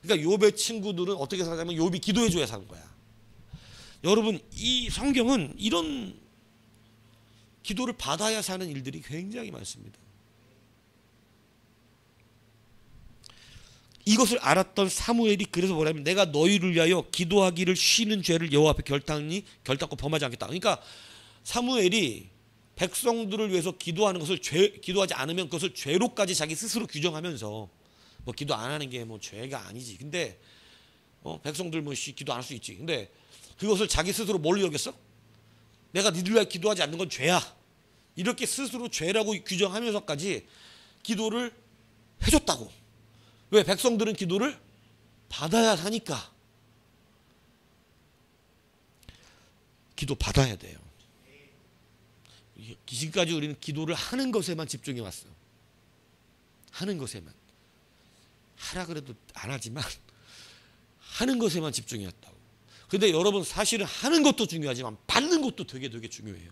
그러니까 욥의 친구들은 어떻게 사냐면 욥이 기도해 줘야 사는 거야. 여러분 이 성경은 이런 기도를 받아야 사는 일들이 굉장히 많습니다. 이것을 알았던 사무엘이 그래서 뭐냐면 내가 너희를 위하여 기도하기를 쉬는 죄를 여호와 앞에 결단코 범하지 않겠다. 그러니까 사무엘이 백성들을 위해서 기도하는 것을 기도하지 않으면 그것을 죄로까지 자기 스스로 규정하면서 뭐 기도 안 하는 게 뭐 죄가 아니지. 근데 백성들 뭐 기도 안 할 수 있지. 근데 그것을 자기 스스로 뭘로 여겼어? 내가 니들 위하여 기도하지 않는 건 죄야. 이렇게 스스로 죄라고 규정하면서까지 기도를 해줬다고. 왜? 백성들은 기도를 받아야 사니까. 기도 받아야 돼요. 지금까지 우리는 기도를 하는 것에만 집중해 왔어요. 하는 것에만. 하라 그래도 안 하지만 하는 것에만 집중해 왔다고. 근데 여러분 사실은 하는 것도 중요하지만 받는 것도 되게 중요해요.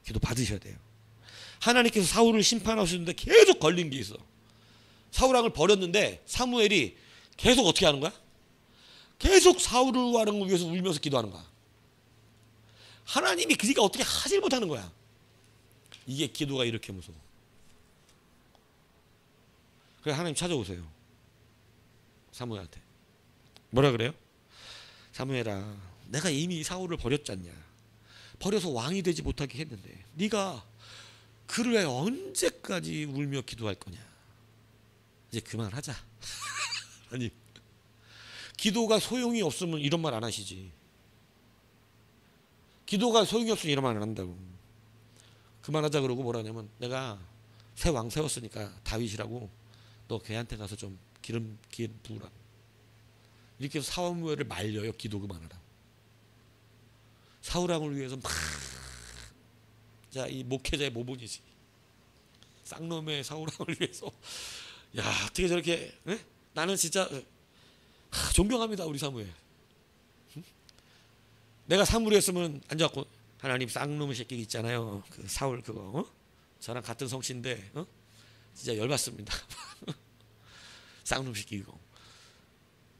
기도 받으셔야 돼요. 하나님께서 사울을 심판하시는데 계속 걸린 게 있어. 사울 왕을 버렸는데 사무엘이 계속 어떻게 하는 거야? 계속 사울을 위해서 울면서 기도하는 거야. 하나님이 그니까 어떻게 하질 못하는 거야. 이게 기도가 이렇게 무서워. 그래 하나님 찾아오세요. 사무엘한테 뭐라 그래요? 사무엘아, 내가 이미 사울을 버렸잖냐. 버려서 왕이 되지 못하게 했는데 네가 그를 왜 언제까지 울며 기도할 거냐. 이제 그만하자. 아니, 기도가 소용이 없으면 이런 말 안 하시지. 기도가 소용이 없으면 이런 말 안 한다고. 그만하자 그러고 뭐라냐면, 내가 새 왕 세웠으니까 다윗이라고 너 걔한테 가서 좀 기름 부으라. 이렇게 해서 사무엘을 말려요. 기도 그만하라. 사울왕을 위해서 막, 자, 이 목회자의 모본이지. 쌍놈의 사울왕을 위해서. 야, 어떻게 저렇게, 에? 나는 진짜 존경합니다, 우리 사무엘. 응? 내가 사무엘이었으면 앉아갖고, 하나님 쌍놈의 새끼 있잖아요. 그 사울 그거, 어? 저랑 같은 성씨인데, 어? 진짜 열받습니다. 쌍놈 새끼 이거.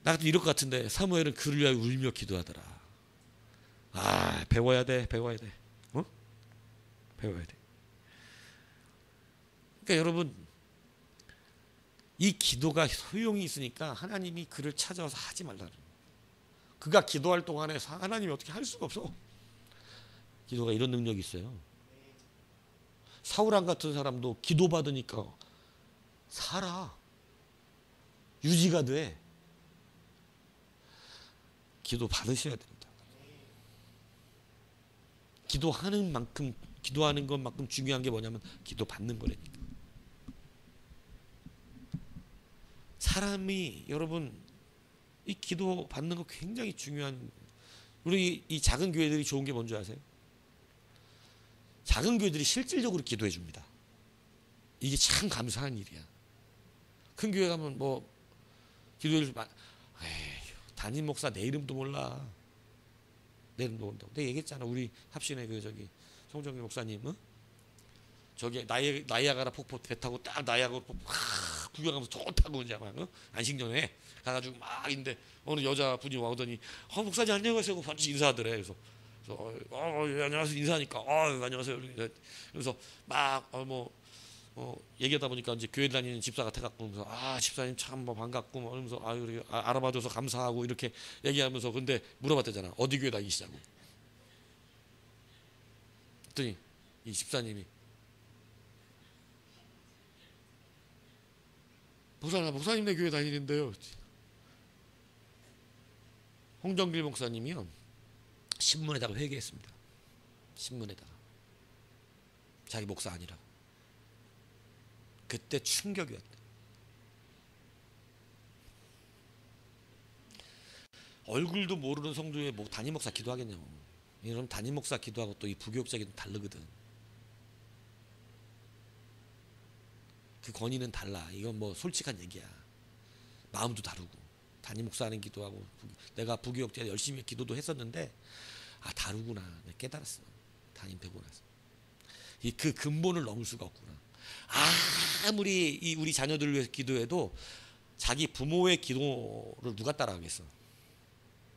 나 같으면 이럴 것 같은데 사무엘은 그를 위하여 울며 기도하더라. 아, 배워야 돼. 어? 배워야 돼. 그러니까 여러분, 이 기도가 소용이 있으니까 하나님이 그를 찾아와서 하지 말라는. 그가 기도할 동안에 하나님이 어떻게 할 수가 없어. 기도가 이런 능력이 있어요. 사울왕 같은 사람도 기도 받으니까 살아. 유지가 돼. 기도 받으셔야 됩니다. 기도하는 만큼, 기도하는 것만큼 중요한 게 뭐냐면 기도 받는 거라니까. 사람이, 여러분, 이 기도 받는 거 굉장히 중요한. 우리 이 작은 교회들이 좋은 게 뭔지 아세요? 작은 교회들이 실질적으로 기도해 줍니다. 이게 참 감사한 일이야. 큰 교회 가면 뭐 기도를 담임 목사 내 이름도 몰라. 내 이름도 모른다고. 내가 얘기했잖아. 우리 합신의 그 저기 송정길 목사님, 어? 저기 나이아가라 폭포 배 타고 딱 나이아가라 폭포 구경하면서 좋다고 이제 막, 어? 안식년에 가가지고 막 있는데 어느 여자분이 와오더니 목사님 안녕하세요. 반드시 인사하더래. 그래서 예, 안녕하세요 인사하니까 안녕하세요. 그래서 막 얘기하다 보니까 이제 교회 다니는 집사 같아갖고 집사님 참 뭐 반갑고 뭐 이러면서 이렇게 알아봐줘서 감사하고 이렇게 얘기하면서 근데 물어봤대잖아. 어디 교회 다니시냐고. 그랬더니 이 집사님이 목사님네 교회 다니는데요. 홍정길 목사님이요 신문에다가 회개했습니다. 신문에다가 자기 목사 아니라. 그때 충격이었대. 얼굴도 모르는 성도에 담임 목사 기도하겠냐고. 이런 담임 목사 기도하고 또 이 부교육자 기도 다르거든. 그 권위는 달라. 이건 뭐 솔직한 얘기야. 마음도 다르고. 담임 목사 하는 기도하고 내가 부교육자 열심히 기도도 했었는데 다르구나. 내가 깨달았어. 담임 되고 나서. 그 근본을 넘을 수가 없구나. 아무리 우리 자녀들을 위해서 기도해도 자기 부모의 기도를 누가 따라가겠어.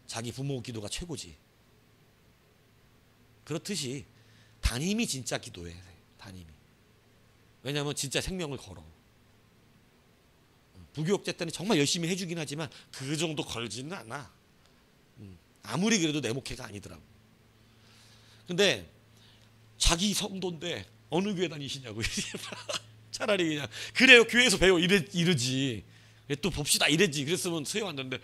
자기 부모 기도가 최고지. 그렇듯이 담임이 진짜 기도해. 담임이. 왜냐하면 진짜 생명을 걸어. 부교육자 때는 정말 열심히 해주긴 하지만 그 정도 걸지는 않아. 아무리 그래도 내 목회가 아니더라고. 근데 자기 성도인데 어느 교회 다니시냐고. 차라리 그냥 그래요 교회에서 배워 이러지. 또 봅시다 이랬지. 그랬으면 수용 안 되는데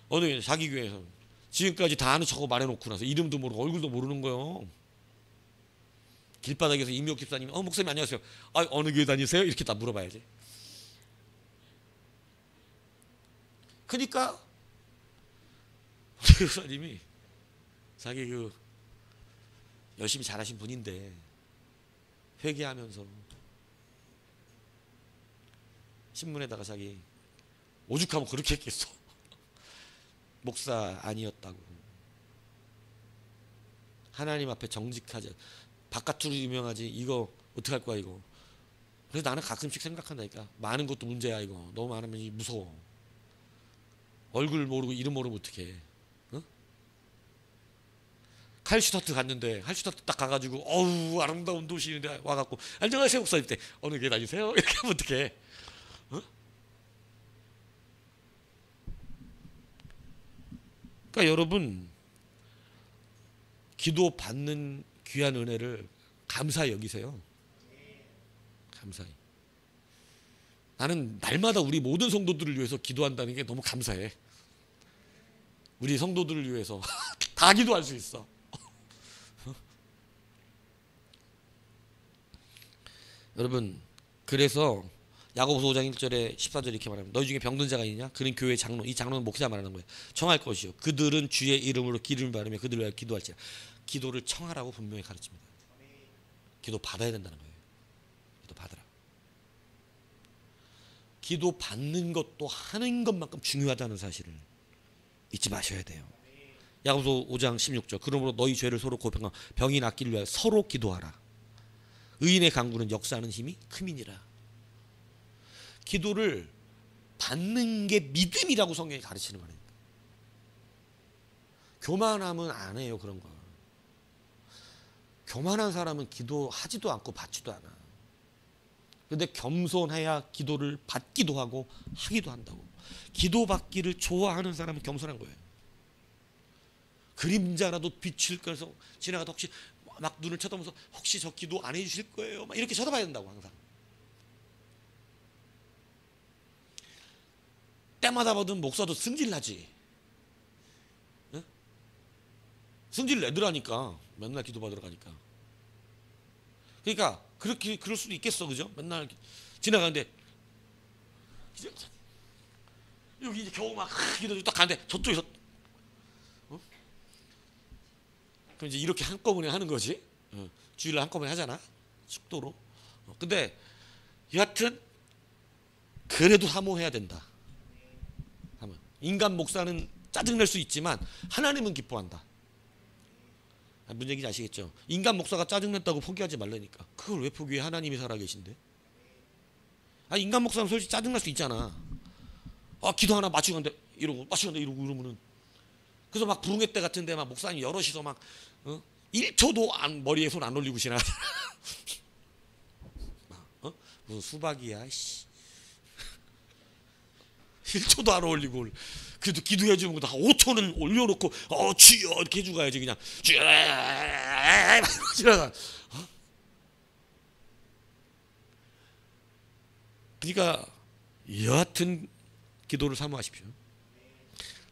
어느 교회 자기 교회에서 지금까지 다 아는 척하고 말해놓고 나서 이름도 모르고 얼굴도 모르는 거예요. 길바닥에서 임미옥 집사님이 목사님 안녕하세요. 어느 교회 다니세요? 이렇게 다 물어봐야지. 그러니까 목사님이 자기 열심히 잘하신 분인데 회개하면서 신문에다가 자기 오죽하면 그렇게 했겠어. 목사 아니었다고. 하나님 앞에 정직하지. 바깥으로 유명하지. 이거 어떡할 거야 이거. 그래서 나는 가끔씩 생각한다니까. 많은 것도 문제야 이거. 너무 많으면 무서워. 얼굴 모르고 이름 모르면 어떡해. 어? 할슈타트 갔는데 할슈타트 딱 가가지고 어우 아름다운 도시인데 와갖고 안녕하세요 목사님 때 어느 게 다니세요? 이렇게 하면 어떡해. 어? 그러니까 여러분 기도 받는 귀한 은혜를 감사히 여기세요. 감사히. 나는 날마다 우리 모든 성도들을 위해서 기도한다는 게 너무 감사해. 우리 성도들을 위해서 다 기도할 수 있어. 여러분 그래서 야고보서 5장 1절에 14절에 이렇게 말합니다. 너희 중에 병든 자가 있느냐? 그는 교회 장로. 이 장로는 목사 말하는 거예요. 청할 것이요 그들은 주의 이름으로 기름을 바르며 그들을 위하여 기도할지라. 기도를 청하라고 분명히 가르칩니다. 기도 받아야 된다는 거예요. 기도 받으라. 기도 받는 것도 하는 것만큼 중요하다는 사실을 잊지 마셔야 돼요. 야고보서 5장 16절 그러므로 너희 죄를 서로 고백하고 병이 낫기를 위하여 서로 기도하라. 의인의 간구는 역사하는 힘이 크미니라. 기도를 받는 게 믿음이라고 성경이 가르치는 거예요. 교만하면 안 해요 그런 거. 교만한 사람은 기도하지도 않고 받지도 않아. 그런데 겸손해야 기도를 받기도 하고 하기도 한다고. 기도받기를 좋아하는 사람은 겸손한 거예요. 그림자라도 빛을 꺼서 지나가다 혹시 막 눈을 쳐다보면서 혹시 저 기도 안 해주실 거예요? 막 이렇게 쳐다봐야 된다고 항상. 때마다 받은 목사도 승질나지. 응? 승질 내더라니까. 맨날 기도받으러 가니까. 그러니까 그럴 수도 있겠어, 그죠? 맨날 지나가는데 여기 이제 겨우 막 기도 딱 가는데 저쪽에서 그럼 이제 이렇게 한꺼번에 하는 거지. 주일날 한꺼번에 하잖아. 숙도로. 근데 여하튼 그래도 사모해야 된다. 인간 목사는 짜증낼 수 있지만 하나님은 기뻐한다. 무슨 얘기인지 아시겠죠? 인간 목사가 짜증냈다고 포기하지 말라니까. 그걸 왜 포기해? 하나님이 살아계신데. 인간 목사는 솔직히 짜증날 수 있잖아. 기도 하나 맞추고 간대 이러고 맞추고 간대 이러고 이러면은 그래서 막 부흥회 때 같은데 막 목사님 여럿이서 막 1초도 머리에 손 안 올리고 지나가잖아. 무슨 수박이야 씨. 1초도 안 올리고 그래도 기도해 주는 거 다 5초는 올려놓고 주여 이렇게 해주고 가야지. 그냥 주여 지나가. 그러니까 여하튼 기도를 사모하십시오.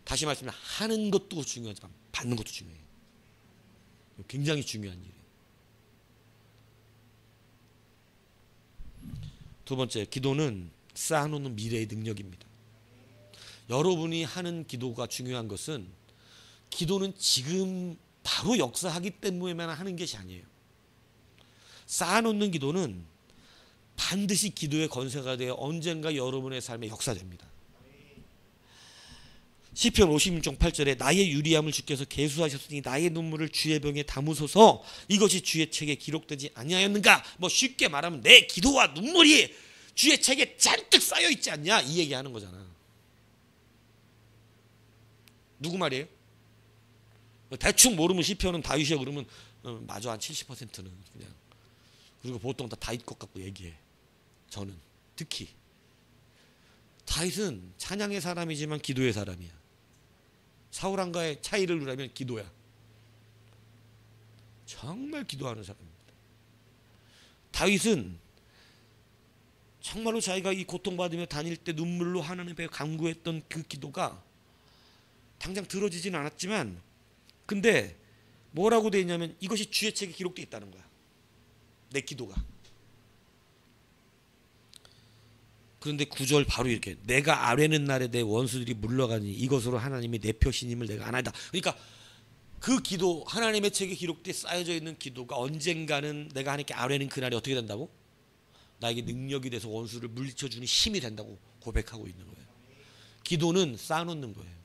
다시 말씀드리면 하는 것도 중요하지만 받는 것도 중요해요. 굉장히 중요한 일이에요. 두 번째, 기도는 쌓아놓는 미래의 능력입니다. 여러분이 하는 기도가 중요한 것은 기도는 지금 바로 역사하기 때문에만 하는 것이 아니에요. 쌓아놓는 기도는 반드시 기도의 권세가 되어 언젠가 여러분의 삶에 역사됩니다. 시편 56장 8절에 나의 유리함을 주께서 계수하셨으니 나의 눈물을 주의 병에 담으소서. 이것이 주의 책에 기록되지 아니하였는가? 쉽게 말하면 내 기도와 눈물이 주의 책에 잔뜩 쌓여 있지 않냐? 이 얘기하는 거잖아. 누구 말이에요? 대충 모르면 시편은 다윗이야 그러면 맞아 한 70%는 그냥. 그리고 보통 다 다윗 것 같고 얘기해. 저는 특히 다윗은 찬양의 사람이지만 기도의 사람이야. 사울왕과의 차이를 두라면 기도야. 정말 기도하는 사람입니다. 다윗은 정말로 자기가 이 고통받으며 다닐 때 눈물로 하나님 앞에 간구했던 그 기도가 당장 들어지진 않았지만 근데 뭐라고 되어 있냐면 이것이 주의 책에 기록되어 있다는 거야. 내 기도가. 그런데 9절 바로 이렇게 내가 아뢰는 날에 내 원수들이 물러가니 이것으로 하나님이 내 표신임을 내가 아나이다. 그러니까 그 기도 하나님의 책에 기록되어 쌓여져 있는 기도가 언젠가는 내가 하나님께 아뢰는 그날이 어떻게 된다고? 나에게 능력이 돼서 원수를 물리쳐주는 힘이 된다고 고백하고 있는 거예요. 기도는 쌓아놓는 거예요.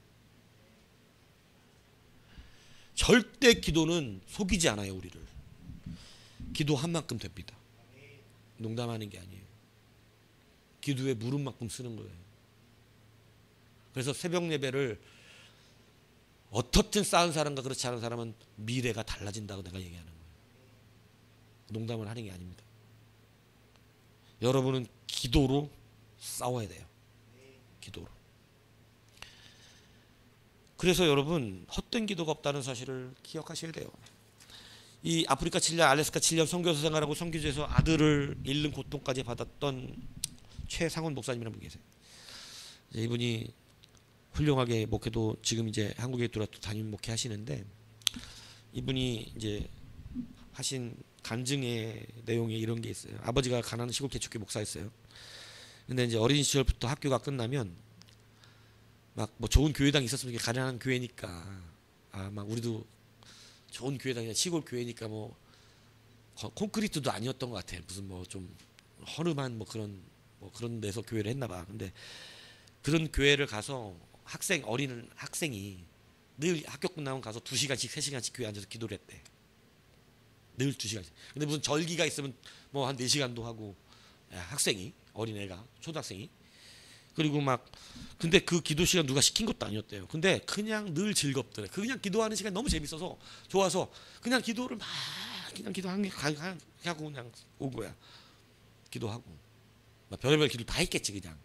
절대 기도는 속이지 않아요. 우리를. 기도한 만큼 됩니다. 농담하는 게 아니에요. 기도에 무릎만큼 쓰는 거예요. 그래서 새벽 예배를 어떻든 쌓은 사람과 그렇지 않은 사람은 미래가 달라진다고 내가 얘기하는 거예요. 농담을 하는 게 아닙니다. 여러분은 기도로 싸워야 돼요. 기도로. 그래서 여러분 헛된 기도가 없다는 사실을 기억하셔야 돼요. 이 아프리카 칠레 알래스카 7년 선교사 생활하고 선교지에서 아들을 잃는 고통까지 받았던 최상훈 목사님이라는 분이 계세요. 이분이 훌륭하게 목회도 지금 이제 한국에 들어와 담임 목회 하시는데, 이분이 이제 하신 간증의 내용에 이런 게 있어요. 아버지가 가난한 시골 개척교 목사였어요. 근데 이제 어린 시절부터 학교가 끝나면 막 뭐 좋은 교회당 있었으면, 가난한 교회니까 막 우리도 좋은 교회당이나 시골 교회니까 뭐 콘크리트도 아니었던 것 같아요. 무슨 뭐 좀 허름한 뭐 그런 데서 교회를 했나 봐. 근데 그런 교회를 가서 어린 학생이 늘 학교 끝나면 가서 2시간씩 3시간씩 교회 앉아서 기도를 했대. 늘 2시간씩. 근데 무슨 절기가 있으면 뭐 한 4시간도 하고, 학생이, 어린애가, 초등학생이. 그리고 막 근데 그 기도 시간 누가 시킨 것도 아니었대요. 근데 그냥 늘 즐겁더래. 그냥 기도하는 시간이 너무 재밌어서 좋아서 그냥 기도를 막 그냥 기도하고 그냥 온 거야. 기도하고 막 별의별 기도 다 했겠지 그냥.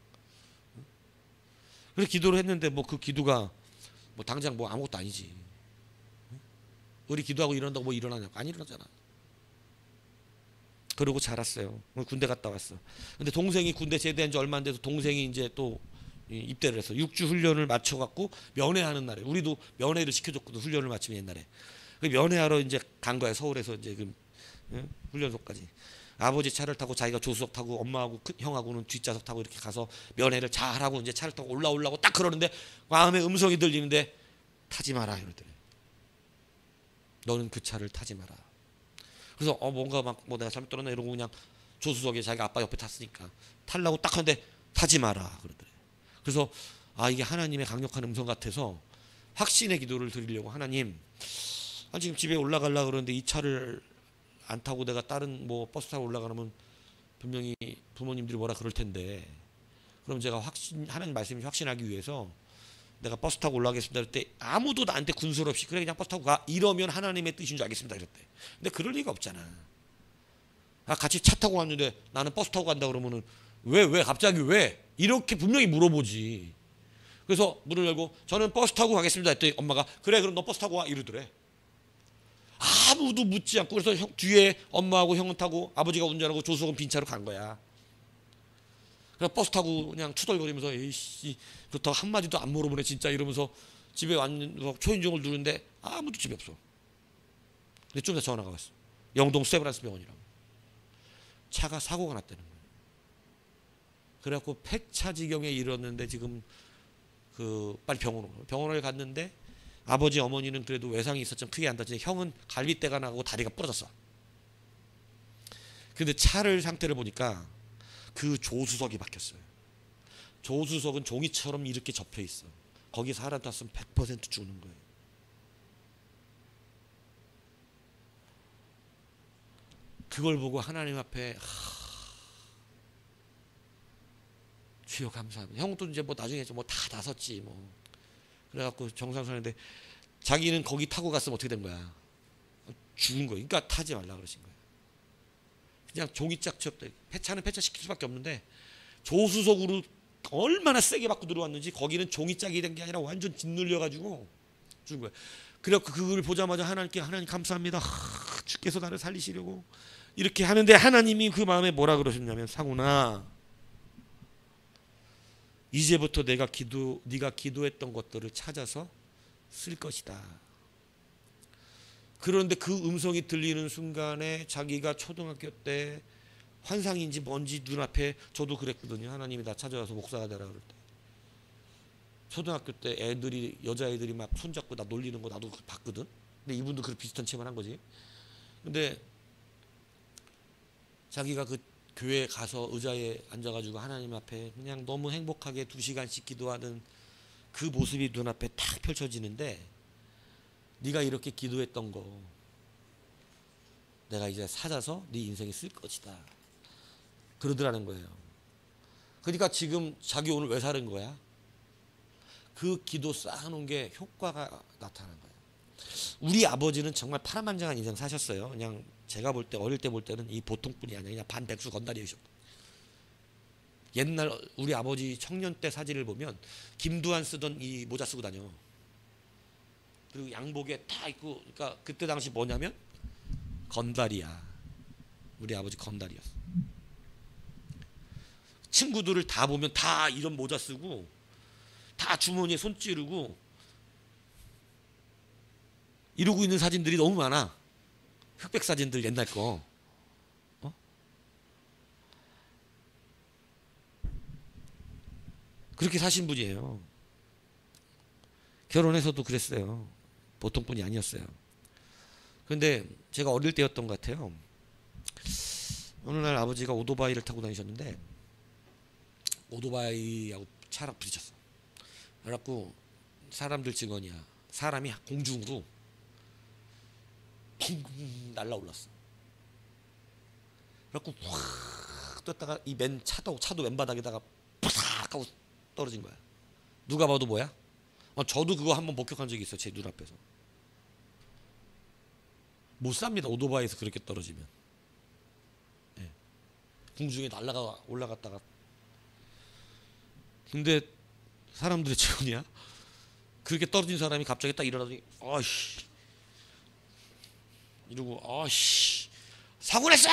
그래서 기도를 했는데 뭐 그 기도가 뭐 당장 뭐 아무것도 아니지. 우리 기도하고 일어난다고 뭐 일어나냐고. 안 일어나잖아. 그러고 자랐어요. 군대 갔다 왔어. 근데 동생이 군대 제대한 지 얼마 안 돼서 동생이 이제 또 입대를 해서 6주 훈련을 마쳐갖고 면회하는 날에, 우리도 면회를 시켜줬거든. 훈련을 마치면 옛날에. 그 면회하러 이제 간 거야. 서울에서 이제 그 훈련소까지. 아버지 차를 타고 자기가 조수석 타고 엄마하고 형하고는 뒷좌석 타고 이렇게 가서 면회를 잘 하고 이제 차를 타고 올라오려고 딱 그러는데 마음에 음성이 들리는데 타지 마라 이러더래. 너는 그 차를 타지 마라. 그래서 뭔가 막 뭐 내가 잘못 들었나 이러고 그냥 조수석에 자기가 아빠 옆에 탔으니까 타려고 딱 하는데 타지 마라 그러더래. 그래서 이게 하나님의 강력한 음성 같아서 확신의 기도를 드리려고, 하나님, 지금 집에 올라가려고 그러는데 이 차를 안 타고 내가 다른 뭐 버스 타고 올라가면 분명히 부모님들이 뭐라 그럴 텐데, 그럼 제가 하나님 말씀이 확신하기 위해서 내가 버스 타고 올라가겠습니다. 그럴 때 아무도 나한테 군술 없이 그래 그냥 버스 타고 가 이러면 하나님의 뜻인 줄 알겠습니다 이랬대. 근데 그럴 리가 없잖아. 같이 차 타고 왔는데 나는 버스 타고 간다 그러면은 왜 갑자기 왜 이렇게 분명히 물어보지. 그래서 문을 열고 저는 버스 타고 가겠습니다 했더니 엄마가 그래 그럼 너 버스 타고 와 이러더래. 아무도 묻지 않고. 그래서 뒤에 엄마하고 형은 타고 아버지가 운전하고 조수석은 빈 차로 간 거야. 그래서 버스 타고 그냥 투덜거리면서 에이씨 그렇다고 한마디도 안 물어보네 진짜 이러면서 집에 왔는 초인종을 누르는데 아무도 집에 없어. 근데 좀 이따 전화가 왔어. 영동 세브란스 병원이라고. 차가 사고가 났다는 거예요. 그래갖고 폐차지경에 이르렀는데 지금 빨리 병원을 갔는데 아버지 어머니는 그래도 외상이 있었지만 크게 안 다치는데 형은 갈비뼈가 나고 다리가 부러졌어. 근데 차를 상태를 보니까 그 조수석이 박혔어요. 조수석은 종이처럼 이렇게 접혀 있어. 거기 사람 탔으면 100% 죽는 거예요. 그걸 보고 하나님 앞에 주여 감사합니다. 형도 이제 뭐 나중에 뭐 다 나섰지 뭐. 그래갖고 정상선인데 자기는 거기 타고 갔으면 어떻게 된 거야? 죽은 거예요. 그러니까 타지 말라 그러신 거예요. 그냥 종이짝 쳤대. 폐차는 폐차시킬 수밖에 없는데 조수석으로 얼마나 세게 받고 들어왔는지 거기는 종이짝이 된 게 아니라 완전 짓눌려가지고 죽은 거예요. 그래갖고 그걸 보자마자 하나님 감사합니다. 주께서 나를 살리시려고 이렇게 하는데 하나님이 그 마음에 뭐라 그러셨냐면, 상훈아, 이제부터 네가 기도했던 것들을 찾아서 쓸 것이다. 그런데 그 음성이 들리는 순간에 자기가 초등학교 때 환상인지 뭔지 눈앞에, 저도 그랬거든요. 하나님이 나 찾아와서 목사가 되라 그럴 때. 초등학교 때 여자애들이 막 손잡고 나 놀리는 거 나도 봤거든. 근데 이분도 그런 비슷한 체험을 한 거지. 근데 자기가 그 교회에 가서 의자에 앉아가지고 하나님 앞에 그냥 너무 행복하게 2시간씩 기도하는 그 모습이 눈앞에 탁 펼쳐지는데, 네가 이렇게 기도했던 거 내가 이제 찾아서 네 인생에 쓸 것이다. 그러더라는 거예요. 그러니까 지금 자기 오늘 왜 사는 거야? 그 기도 쌓아놓은 게 효과가 나타나는 거예요. 우리 아버지는 정말 파란만장한 인생 사셨어요. 그냥 제가 볼 때 어릴 때 볼 때는 이 보통뿐이 아니라 그냥 반백수 건달이셨고, 옛날 우리 아버지 청년 때 사진을 보면 김두한 쓰던 이 모자 쓰고 다녀. 그리고 양복에 다 입고, 그러니까 그때 당시 뭐냐면 건달이야. 우리 아버지 건달이었어. 친구들을 다 보면 다 이런 모자 쓰고 다 주머니에 손 찌르고 이러고 있는 사진들이 너무 많아. 흑백 사진들 옛날 거. 그렇게 사신 분이에요. 결혼해서도 그랬어요. 보통 분이 아니었어요. 그런데 제가 어릴 때였던 것 같아요. 어느 날 아버지가 오토바이를 타고 다니셨는데 오토바이하고 차랑 부딪혔어. 그래갖고 사람들 증언이야. 사람이 공중으로 붕 날라올랐어. 그래갖고 확 떴다가 이 맨 차도 맨바닥에다가 푸삭 하고 떨어진 거야. 누가 봐도 뭐야? 저도 그거 한번 목격한 적이 있어요. 제 눈앞에서. 못 삽니다. 오토바이에서 그렇게 떨어지면. 네. 공중에 올라갔다가. 근데 사람들의 체온이야. 그렇게 떨어진 사람이 갑자기 딱 일어나더니 아씨 이러고 아씨 사고 냈어!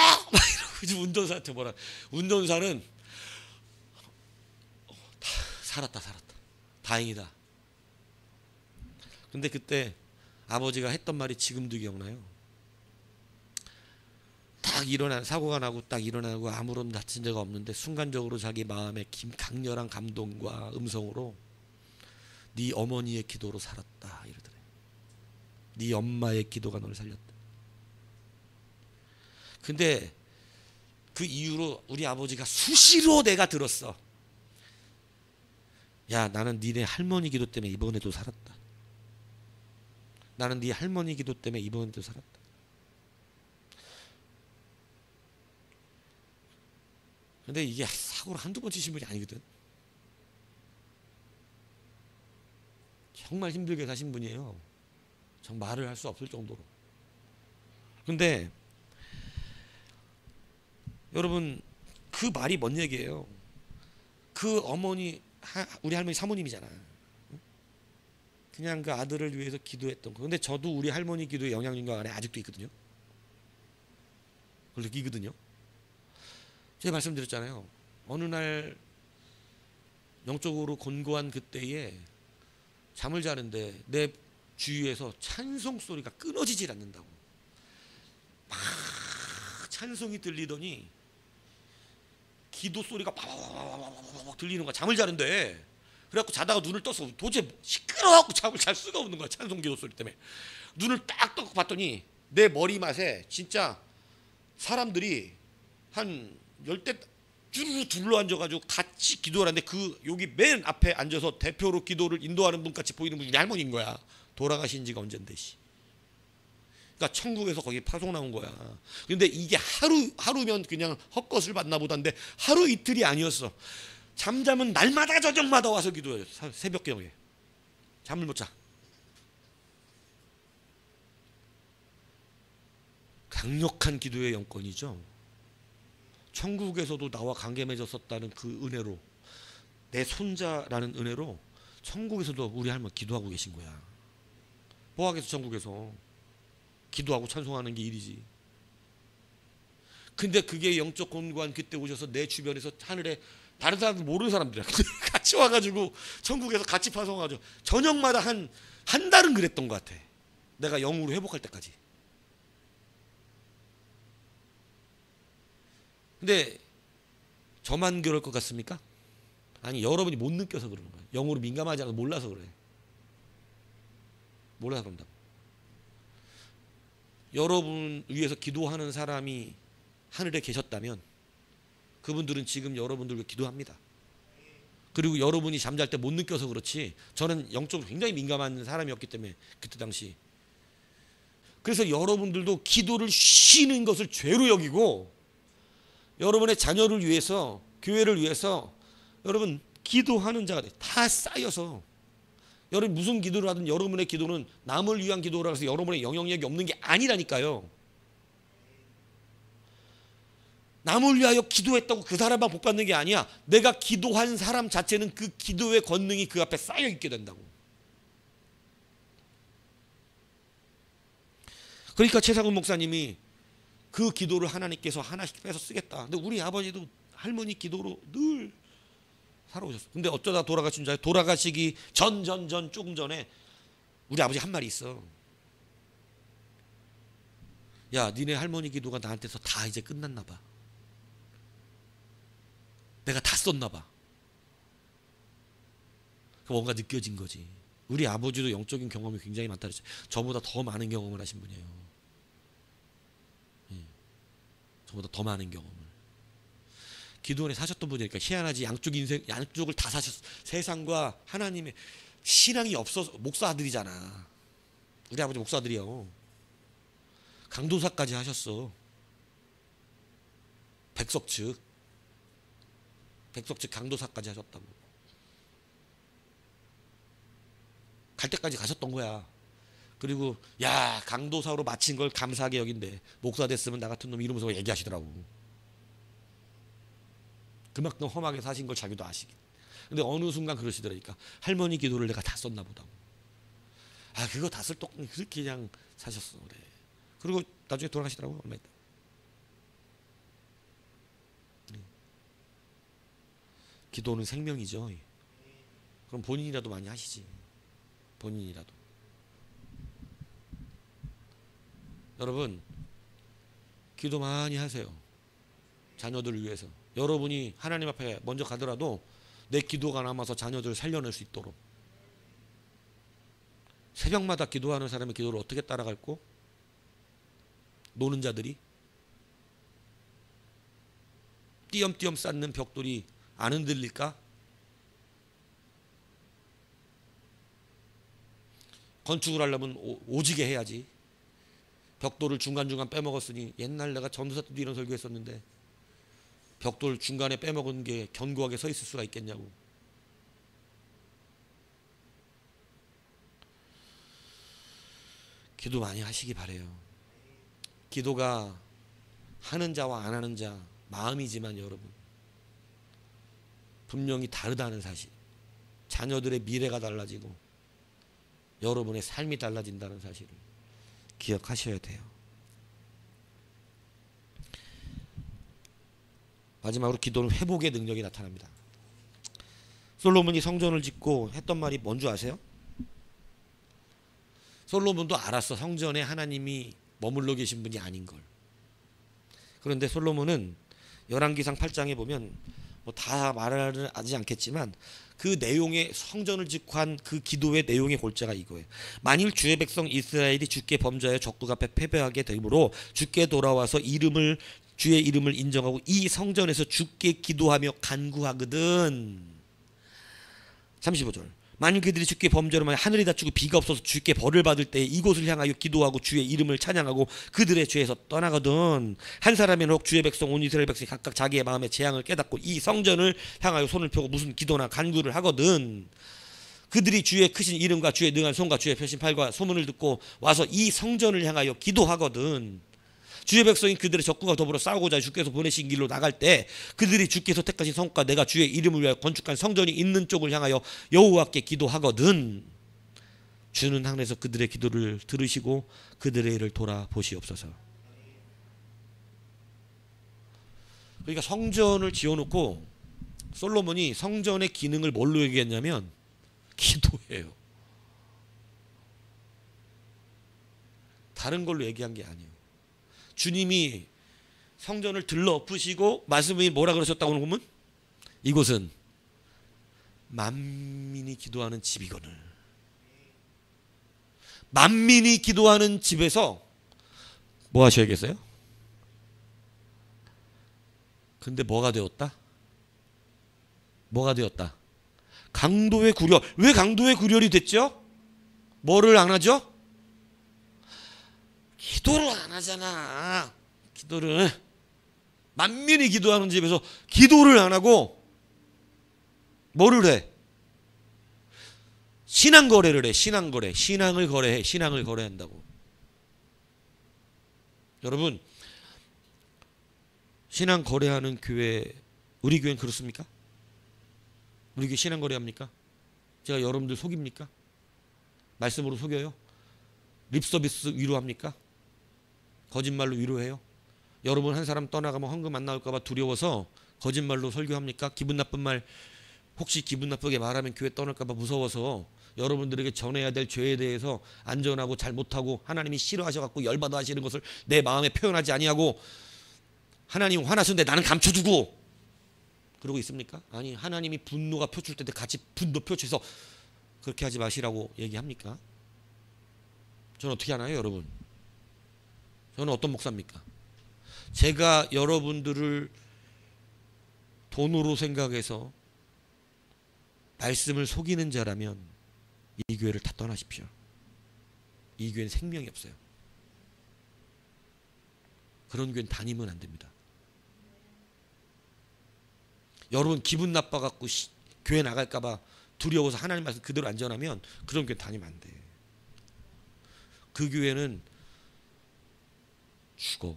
이러고 운전사한테 뭐라. 운전사는 살았다. 다행이다. 근데 그때 아버지가 했던 말이 지금도 기억나요. 딱 사고가 나고 딱 일어나고 아무런 다친 데가 없는데 순간적으로 자기 마음에 강렬한 감동과 음성으로 네 어머니의 기도로 살았다 이러더래. 네 엄마의 기도가 너를 살렸다. 근데 그 이후로 우리 아버지가 수시로 내가 들었어. 야, 나는 니네 할머니 기도 때문에 이번에도 살았다. 나는 네 할머니 기도 때문에 이번에도 살았다. 근데 이게 사고를 한두 번 치신 분이 아니거든. 정말 힘들게 사신 분이에요. 정말 말을 할 수 없을 정도로. 근데 여러분 그 말이 뭔 얘기예요? 그 어머니 우리 할머니 사모님이잖아. 그냥 그 아들을 위해서 기도했던 거. 근데 저도 우리 할머니 기도의 영향력가 안에 아직도 있거든요. 그걸 느끼거든요. 제가 말씀드렸잖아요. 어느 날 영적으로 곤고한 그때에 잠을 자는데 내 주위에서 찬송 소리가 끊어지질 않는다고. 막 찬송이 들리더니 기도 소리가 막 들리는 거야. 잠을 자는데. 그래갖고 자다가 눈을 떠서 도저히 시끄러워갖고 잠을 잘 수가 없는 거야. 찬송 기도 소리 때문에. 눈을 딱 떠고 봤더니 내 머리맡에 진짜 사람들이 한 10대 쭈르르 둘러앉아가지고 같이 기도를 하는데 그 여기 맨 앞에 앉아서 대표로 기도를 인도하는 분같이 보이는 분이 할머니인 거야. 돌아가신 지가 언젠데. 그러니까 천국에서 거기 파송 나온 거야. 근데 이게 하루면 그냥 헛것을 받나 보다인데 하루 이틀이 아니었어. 잠자면 날마다 저녁마다 와서 기도해요. 새벽경에 잠을 못 자. 강력한 기도의 영권이죠. 천국에서도 나와 관계 맺었었다는 그 은혜로, 내 손자라는 은혜로 천국에서도 우리 할머니 기도하고 계신 거야. 뭐 하겠어 천국에서. 기도하고 찬송하는 게 일이지. 근데 그게 영적 곤고한 그때 오셔서 내 주변에서 하늘에 다른 사람들 모르는 사람들이야. 같이 와가지고 천국에서 같이 파송하죠. 저녁마다 한 달은 그랬던 것 같아. 내가 영으로 회복할 때까지. 근데 저만 그럴 것 같습니까? 아니, 여러분이 못 느껴서 그러는 거예요. 영으로 민감하지 않아서 몰라서 그래. 몰라서 그런다고. 여러분 위해서 기도하는 사람이 하늘에 계셨다면 그분들은 지금 여러분들 위해 기도합니다. 그리고 여러분이 잠잘 때 못 느껴서 그렇지, 저는 영적으로 굉장히 민감한 사람이었기 때문에 그때 당시. 그래서 여러분들도 기도를 쉬는 것을 죄로 여기고 여러분의 자녀를 위해서, 교회를 위해서 여러분 기도하는 자가 돼. 다 쌓여서 여러분 무슨 기도를 하든 여러분의 기도는 남을 위한 기도라 해서 여러분의 영향력이 없는 게 아니라니까요. 남을 위하여 기도했다고 그 사람만 복 받는 게 아니야. 내가 기도한 사람 자체는 그 기도의 권능이 그 앞에 쌓여 있게 된다고. 그러니까 최상훈 목사님이 그 기도를 하나님께서 하나씩 빼서 쓰겠다. 근데 우리 아버지도 할머니 기도로 늘 살아오셨어. 근데 어쩌다 돌아가신 줄 알아요? 돌아가시기 조금 전에 우리 아버지 한 말이 있어. 야, 니네 할머니 기도가 나한테서 다 이제 끝났나 봐. 내가 다 썼나 봐. 뭔가 느껴진 거지. 우리 아버지도 영적인 경험이 굉장히 많다 그랬죠. 저보다 더 많은 경험을 하신 분이에요. 저보다 더 많은 경험을. 기도원에 사셨던 분이니까 희한하지. 양쪽을 다 사셨어. 세상과 하나님의 신앙이 없어서. 목사 아들이잖아. 우리 아버지 목사 아들이요. 강도사까지 하셨어. 백석 측 강도사까지 하셨다고. 갈 때까지 가셨던 거야. 그리고 야, 강도사로 마친 걸 감사하게 여긴데 목사 됐으면 나 같은 놈 이러면서 얘기하시더라고. 그만큼 험하게 사신 걸 자기도 아시기. 근데 어느 순간 그러시더라니까. 할머니 기도를 내가 다 썼나 보다고. 아, 그거 다 쓸 떡 그렇게 그냥 사셨어. 그래. 그리고 나중에 돌아가시더라고. 얼마 있다. 기도는 생명이죠. 그럼 본인이라도 많이 하시지. 본인이라도. 여러분 기도 많이 하세요. 자녀들을 위해서. 여러분이 하나님 앞에 먼저 가더라도 내 기도가 남아서 자녀들을 살려낼 수 있도록. 새벽마다 기도하는 사람의 기도를 어떻게 따라갈고? 노는 자들이 띄엄띄엄 쌓는 벽돌이 안 흔들릴까? 건축을 하려면 오지게 해야지. 벽돌을 중간중간 빼먹었으니 옛날 내가 전도사 때도 이런 설교했었는데 벽돌 중간에 빼먹은 게 견고하게 서 있을 수가 있겠냐고. 기도 많이 하시기 바래요. 기도가 하는 자와 안 하는 자 마음이지만 여러분 분명히 다르다는 사실. 자녀들의 미래가 달라지고 여러분의 삶이 달라진다는 사실을 기억하셔야 돼요. 마지막으로 기도는 회복의 능력이 나타납니다. 솔로몬이 성전을 짓고 했던 말이 뭔지 아세요? 솔로몬도 알았어. 성전에 하나님이 머물러 계신 분이 아닌 걸. 그런데 솔로몬은 열왕기상 8장에 보면 뭐 다 말을 하지 않겠지만 그 내용의 성전을 짓고 한 그 기도의 내용의 골자가 이거예요. 만일 주의 백성 이스라엘이 주께 범죄하여 적국 앞에 패배하게 되므로 주께 돌아와서 주의 이름을 인정하고 이 성전에서 주께 기도하며 간구하거든. 35절. 만일 그들이 주께 범죄로 하늘이 닫히고 비가 없어서 주께 벌을 받을 때 이곳을 향하여 기도하고 주의 이름을 찬양하고 그들의 죄에서 떠나거든. 한 사람은 혹 주의 백성 온 이스라엘 백성이 각각 자기의 마음의 재앙을 깨닫고 이 성전을 향하여 손을 펴고 무슨 기도나 간구를 하거든. 그들이 주의 크신 이름과 주의 능한 손과 주의 펴신 팔과 소문을 듣고 와서 이 성전을 향하여 기도하거든. 주의 백성이 그들의 적군과 더불어 싸우고자 주께서 보내신 길로 나갈 때 그들이 주께서 택하신 성과 내가 주의 이름을 위하여 건축한 성전이 있는 쪽을 향하여 여호와께 기도하거든. 주는 하늘에서 그들의 기도를 들으시고 그들의 일을 돌아보시옵소서. 그러니까 성전을 지어놓고 솔로몬이 성전의 기능을 뭘로 얘기했냐면 기도예요. 다른 걸로 얘기한 게 아니에요. 주님이 성전을 들러엎으시고 말씀이 뭐라 그러셨다고 보면 이곳은 만민이 기도하는 집이거늘. 만민이 기도하는 집에서 뭐 하셔야겠어요? 근데 뭐가 되었다? 뭐가 되었다? 강도의 구렬. 왜 강도의 구렬이 됐죠? 뭐를 안 하죠? 기도를 안 하잖아. 기도를. 만민이 기도하는 집에서 기도를 안 하고 뭐를 해? 신앙 거래를 해. 신앙 거래. 신앙을 거래해. 신앙을 거래한다고. 여러분, 신앙 거래하는 교회, 우리 교회는 그렇습니까? 우리 교회 신앙 거래합니까? 제가 여러분들 속입니까? 말씀으로 속여요? 립서비스 위로합니까? 거짓말로 위로해요? 여러분 한 사람 떠나가면 헌금 안 나올까 봐 두려워서 거짓말로 설교합니까? 기분 나쁜 말, 혹시 기분 나쁘게 말하면 교회 떠날까 봐 무서워서 여러분들에게 전해야 될 죄에 대해서 안전하고 잘 못하고 하나님이 싫어하셔갖고 열받아 하시는 것을 내 마음에 표현하지 아니하고 하나님 화나셨는데 나는 감춰두고 그러고 있습니까? 아니, 하나님이 분노가 표출될 때 같이 분노 표출해서 그렇게 하지 마시라고 얘기합니까? 저는 어떻게 하나요, 여러분? 저는 어떤 목사입니까? 제가 여러분들을 돈으로 생각해서 말씀을 속이는 자라면 이 교회를 다 떠나십시오. 이 교회는 생명이 없어요. 그런 교회는 다니면 안 됩니다. 여러분 기분 나빠갖고 교회 나갈까봐 두려워서 하나님 말씀 그대로 안 전하면 그런 교회 다니면 안 돼. 그 교회는 죽어.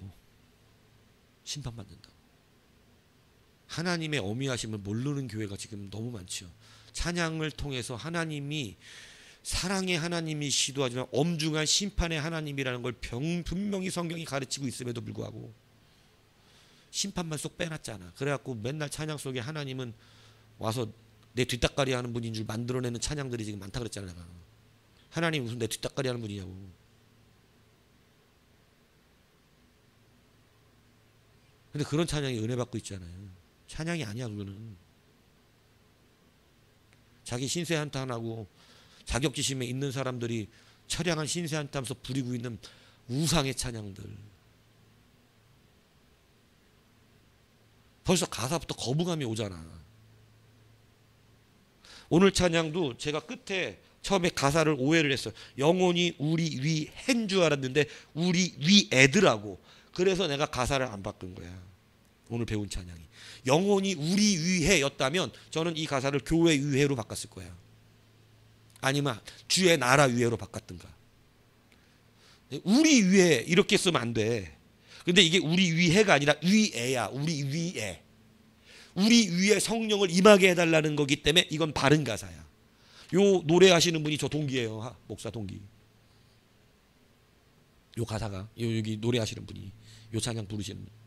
심판받는다. 하나님의 어미하심을 모르는 교회가 지금 너무 많죠. 찬양을 통해서 하나님이 사랑의 하나님이시도 하지만 엄중한 심판의 하나님이라는 걸 분명히 성경이 가르치고 있음에도 불구하고 심판만 쏙 빼놨잖아. 그래갖고 맨날 찬양 속에 하나님은 와서 내 뒷담화리 하는 분인 줄 만들어내는 찬양들이 지금 많다 그랬잖아. 내가. 하나님 무슨 내 뒷담화리 하는 분이냐고. 근데 그런 찬양이 은혜 받고 있잖아요. 찬양이 아니야 그거는. 자기 신세 한탄하고 자격지심에 있는 사람들이 처량한 신세 한탄하면서 부리고 있는 우상의 찬양들. 벌써 가사부터 거부감이 오잖아. 오늘 찬양도 제가 끝에 처음에 가사를 오해를 했어요. 영혼이 우리 위 hen 줄 알았는데 우리 위 애들하고. 그래서 내가 가사를 안 바꾼 거야. 오늘 배운 찬양이. 영혼이 우리 위해였다면 저는 이 가사를 교회 위해로 바꿨을 거야. 아니면 주의 나라 위해로 바꿨든가. 우리 위해 이렇게 쓰면 안 돼. 근데 이게 우리 위해가 아니라 위애야. 우리 위애. 우리 위에 성령을 임하게 해달라는 거기 때문에 이건 바른 가사야. 요 노래하시는 분이 저 동기예요. 목사 동기. 요 가사가 여기 노래하시는 분이 요 찬양 부르시는 분.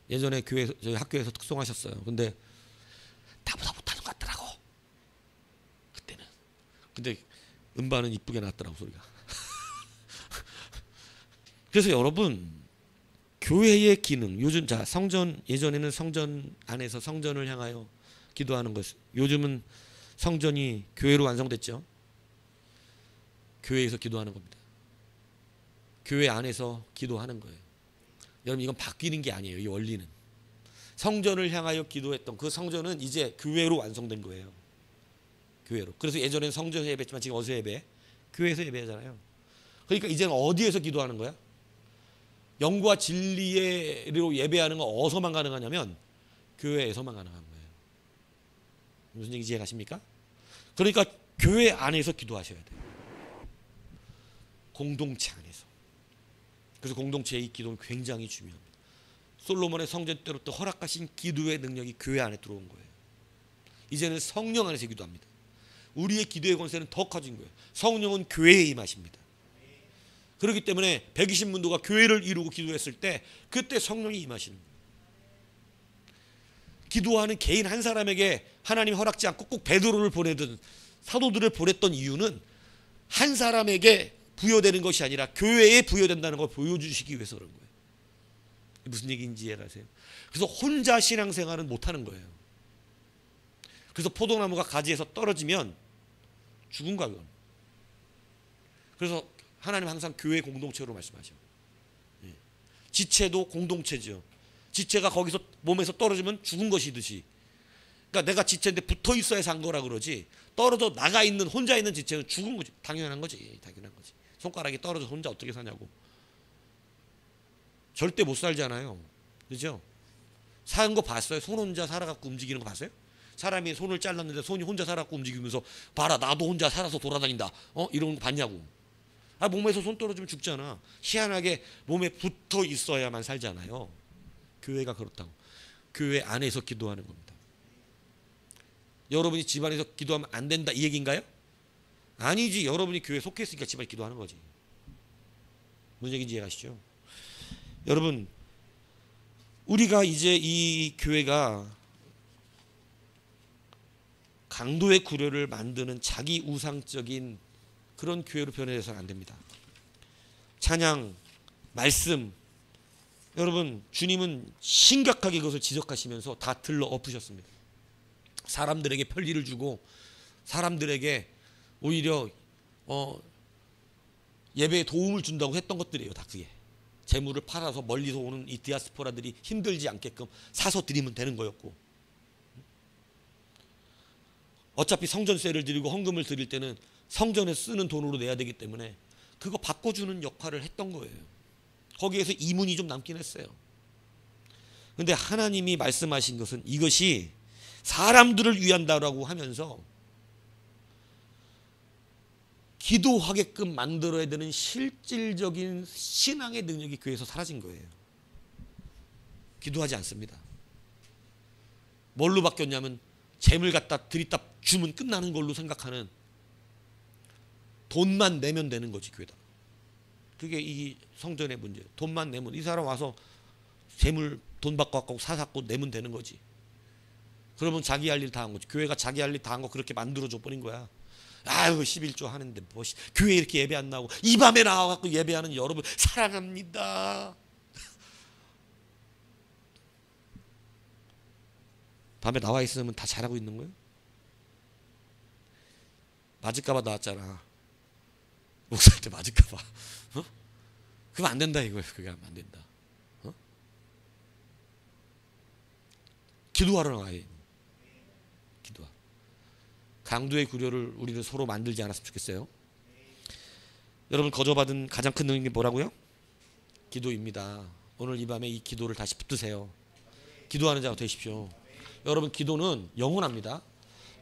예전에 교회 저희 학교에서 특송하셨어요. 근데 나보다 못하는 것 같더라고. 그때는. 근데 음반은 이쁘게 나왔더라고 소리가. 그래서 여러분 교회의 기능 요즘 자 성전 예전에는 성전 안에서 성전을 향하여 기도하는 것 요즘은 성전이 교회로 완성됐죠. 교회에서 기도하는 겁니다. 교회 안에서 기도하는 거예요. 여러분 이건 바뀌는 게 아니에요. 이 원리는. 성전을 향하여 기도했던 그 성전은 이제 교회로 완성된 거예요. 교회로. 그래서 예전엔 성전에서 예배했지만 지금 어디서 예배해? 교회에서 예배하잖아요. 그러니까 이제는 어디에서 기도하는 거야? 영과 진리로 예배하는 건 어디서만 가능하냐면 교회에서만 가능한 거예요. 무슨 얘기인지 이해가십니까? 그러니까 교회 안에서 기도하셔야 돼요. 공동체 안에서. 그래서 공동체의 기도는 굉장히 중요합니다. 솔로몬의 성전 때부터 허락하신 기도의 능력이 교회 안에 들어온 거예요. 이제는 성령 안에서 기도합니다. 우리의 기도의 권세는 더 커진 거예요. 성령은 교회에 임하십니다. 그렇기 때문에 120문도가 교회를 이루고 기도했을 때 그때 성령이 임하시는 거예요. 기도하는 개인 한 사람에게 하나님이 허락지 않고 꼭 베드로를 보내든 사도들을 보냈던 이유는 한 사람에게 부여되는 것이 아니라 교회에 부여된다는 걸 보여주시기 위해서 그런 거예요. 무슨 얘기인지 이해하세요? 그래서 혼자 신앙생활은 못하는 거예요. 그래서 포도나무가 가지에서 떨어지면 죽은 거예요. 그래서 하나님 항상 교회 공동체로 말씀하셔. 지체도 공동체죠. 지체가 거기서 몸에서 떨어지면 죽은 것이듯이. 그러니까 내가 지체인데 붙어 있어야 산 거라 그러지. 떨어져 나가 있는 혼자 있는 지체는 죽은 거지. 당연한 거지. 당연한 거지. 손가락이 떨어져 혼자 어떻게 사냐고. 절대 못 살잖아요. 그죠? 사는 거 봤어요? 손 혼자 살아갖고 움직이는 거 봤어요? 사람이 손을 잘랐는데 손이 혼자 살아갖고 움직이면서 봐라 나도 혼자 살아서 돌아다닌다 이런 거 봤냐고. 몸에서 손 떨어지면 죽잖아. 희한하게 몸에 붙어 있어야만 살잖아요. 교회가 그렇다고. 교회 안에서 기도하는 겁니다. 여러분이 집안에서 기도하면 안 된다 이 얘기인가요? 아니지. 여러분이 교회에 속해 있으니까 집안에 기도하는 거지. 무슨 얘기인지 이해하시죠? 여러분, 우리가 이제 이 교회가 강도의 구려를 만드는 자기 우상적인 그런 교회로 변해서는 안 됩니다. 찬양, 말씀, 여러분 주님은 심각하게 그것을 지적하시면서 다 들러 엎으셨습니다. 사람들에게 편리를 주고 사람들에게 오히려 예배에 도움을 준다고 했던 것들이에요. 다 그게 재물을 팔아서 멀리서 오는 이 디아스포라들이 힘들지 않게끔 사서 드리면 되는 거였고, 어차피 성전세를 드리고 헌금을 드릴 때는 성전에 쓰는 돈으로 내야 되기 때문에 그거 바꿔주는 역할을 했던 거예요. 거기에서 이문이 좀 남긴 했어요. 근데 하나님이 말씀하신 것은 이것이 사람들을 위한다라고 하면서 기도하게끔 만들어야 되는 실질적인 신앙의 능력이 교회에서 사라진 거예요. 기도하지 않습니다. 뭘로 바뀌었냐면 재물 갖다 들이다 주면 끝나는 걸로 생각하는, 돈만 내면 되는 거지 교회다. 그게 이 성전의 문제예요. 돈만 내면, 이 사람 와서 재물 돈 받고 갖고 사갖고 내면 되는 거지. 그러면 자기 할 일 다 한 거지. 교회가 자기 할 일 다 한 거 그렇게 만들어줘 버린 거야. 아유 11조 하는데 뭐 교회 이렇게 예배 안 나오고 이 밤에 나와갖고 예배하는 여러분 사랑합니다. 밤에 나와 있으면 다 잘하고 있는 거예요? 맞을까봐 나왔잖아. 목사한테 맞을까봐. 그럼 안 된다 이거예요. 그게 하면 안 된다. 기도하러 나와요. 기도하. 강도의 구려를 우리는 서로 만들지 않았으면 좋겠어요. 여러분 거저받은 가장 큰 능력이 뭐라고요? 기도입니다. 오늘 이 밤에 이 기도를 다시 붙드세요. 기도하는 자가 되십시오. 여러분 기도는 영원합니다.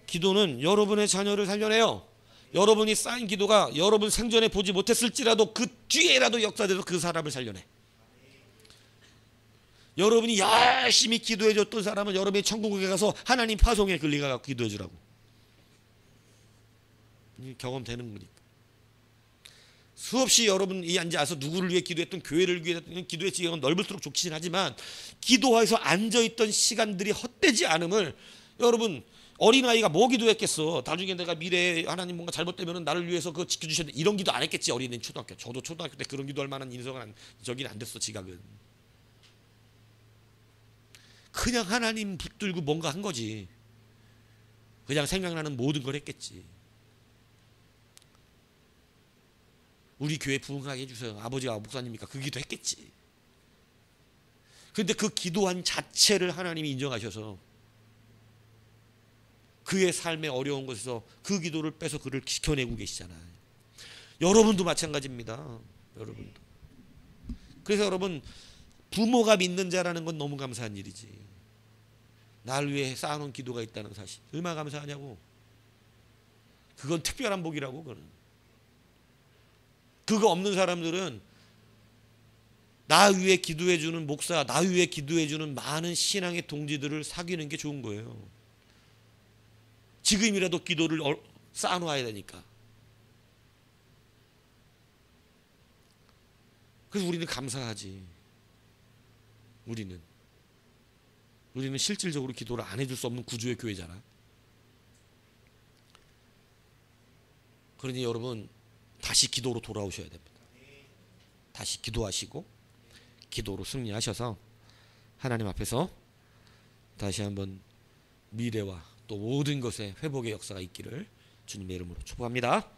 기도는 여러분의 자녀를 살려내요. 여러분이 쌓인 기도가 여러분 생전에 보지 못했을지라도 그 뒤에라도 역사돼서 그 사람을 살려내. 여러분이 열심히 기도해 줬던 사람은 여러분이 천국에 가서 하나님 파송에 끌려가 기도해 주라고. 경험되는 거니까. 수없이 여러분이 앉아서 누구를 위해 기도했던, 교회를 위해 기도의 지경은 넓을수록 좋긴 하지만 기도해서 앉아있던 시간들이 헛되지 않음을, 여러분 어린아이가 뭐 기도했겠어. 나중에 내가 미래에 하나님 뭔가 잘못되면 나를 위해서 그거 지켜주셔야 돼, 이런 기도 안 했겠지. 어린애는 초등학교. 저도 초등학교 때 그런 기도할 만한 인성은 저긴 안 됐어. 지각은 그냥 하나님 붙들고 뭔가 한 거지. 그냥 생각나는 모든 걸 했겠지. 우리 교회 부흥하게 해주세요. 아버지가 목사님이니까 그 기도 했겠지. 그런데 그 기도한 자체를 하나님이 인정하셔서 그의 삶의 어려운 곳에서 그 기도를 빼서 그를 지켜내고 계시잖아요. 여러분도 마찬가지입니다. 여러분도. 그래서 여러분 부모가 믿는 자라는 건 너무 감사한 일이지. 나를 위해 쌓아놓은 기도가 있다는 사실 얼마나 감사하냐고. 그건 특별한 복이라고. 그거 없는 사람들은 나 위해 기도해주는 목사, 나 위해 기도해주는 많은 신앙의 동지들을 사귀는 게 좋은 거예요. 지금이라도 기도를 쌓아놓아야 되니까. 그래서 우리는 감사하지. 우리는 실질적으로 기도를 안 해줄 수 없는 구조의 교회잖아. 그러니 여러분 다시 기도로 돌아오셔야 됩니다. 다시 기도하시고 기도로 승리하셔서 하나님 앞에서 다시 한번 미래와 또 모든 것에 회복의 역사가 있기를 주님의 이름으로 축복합니다.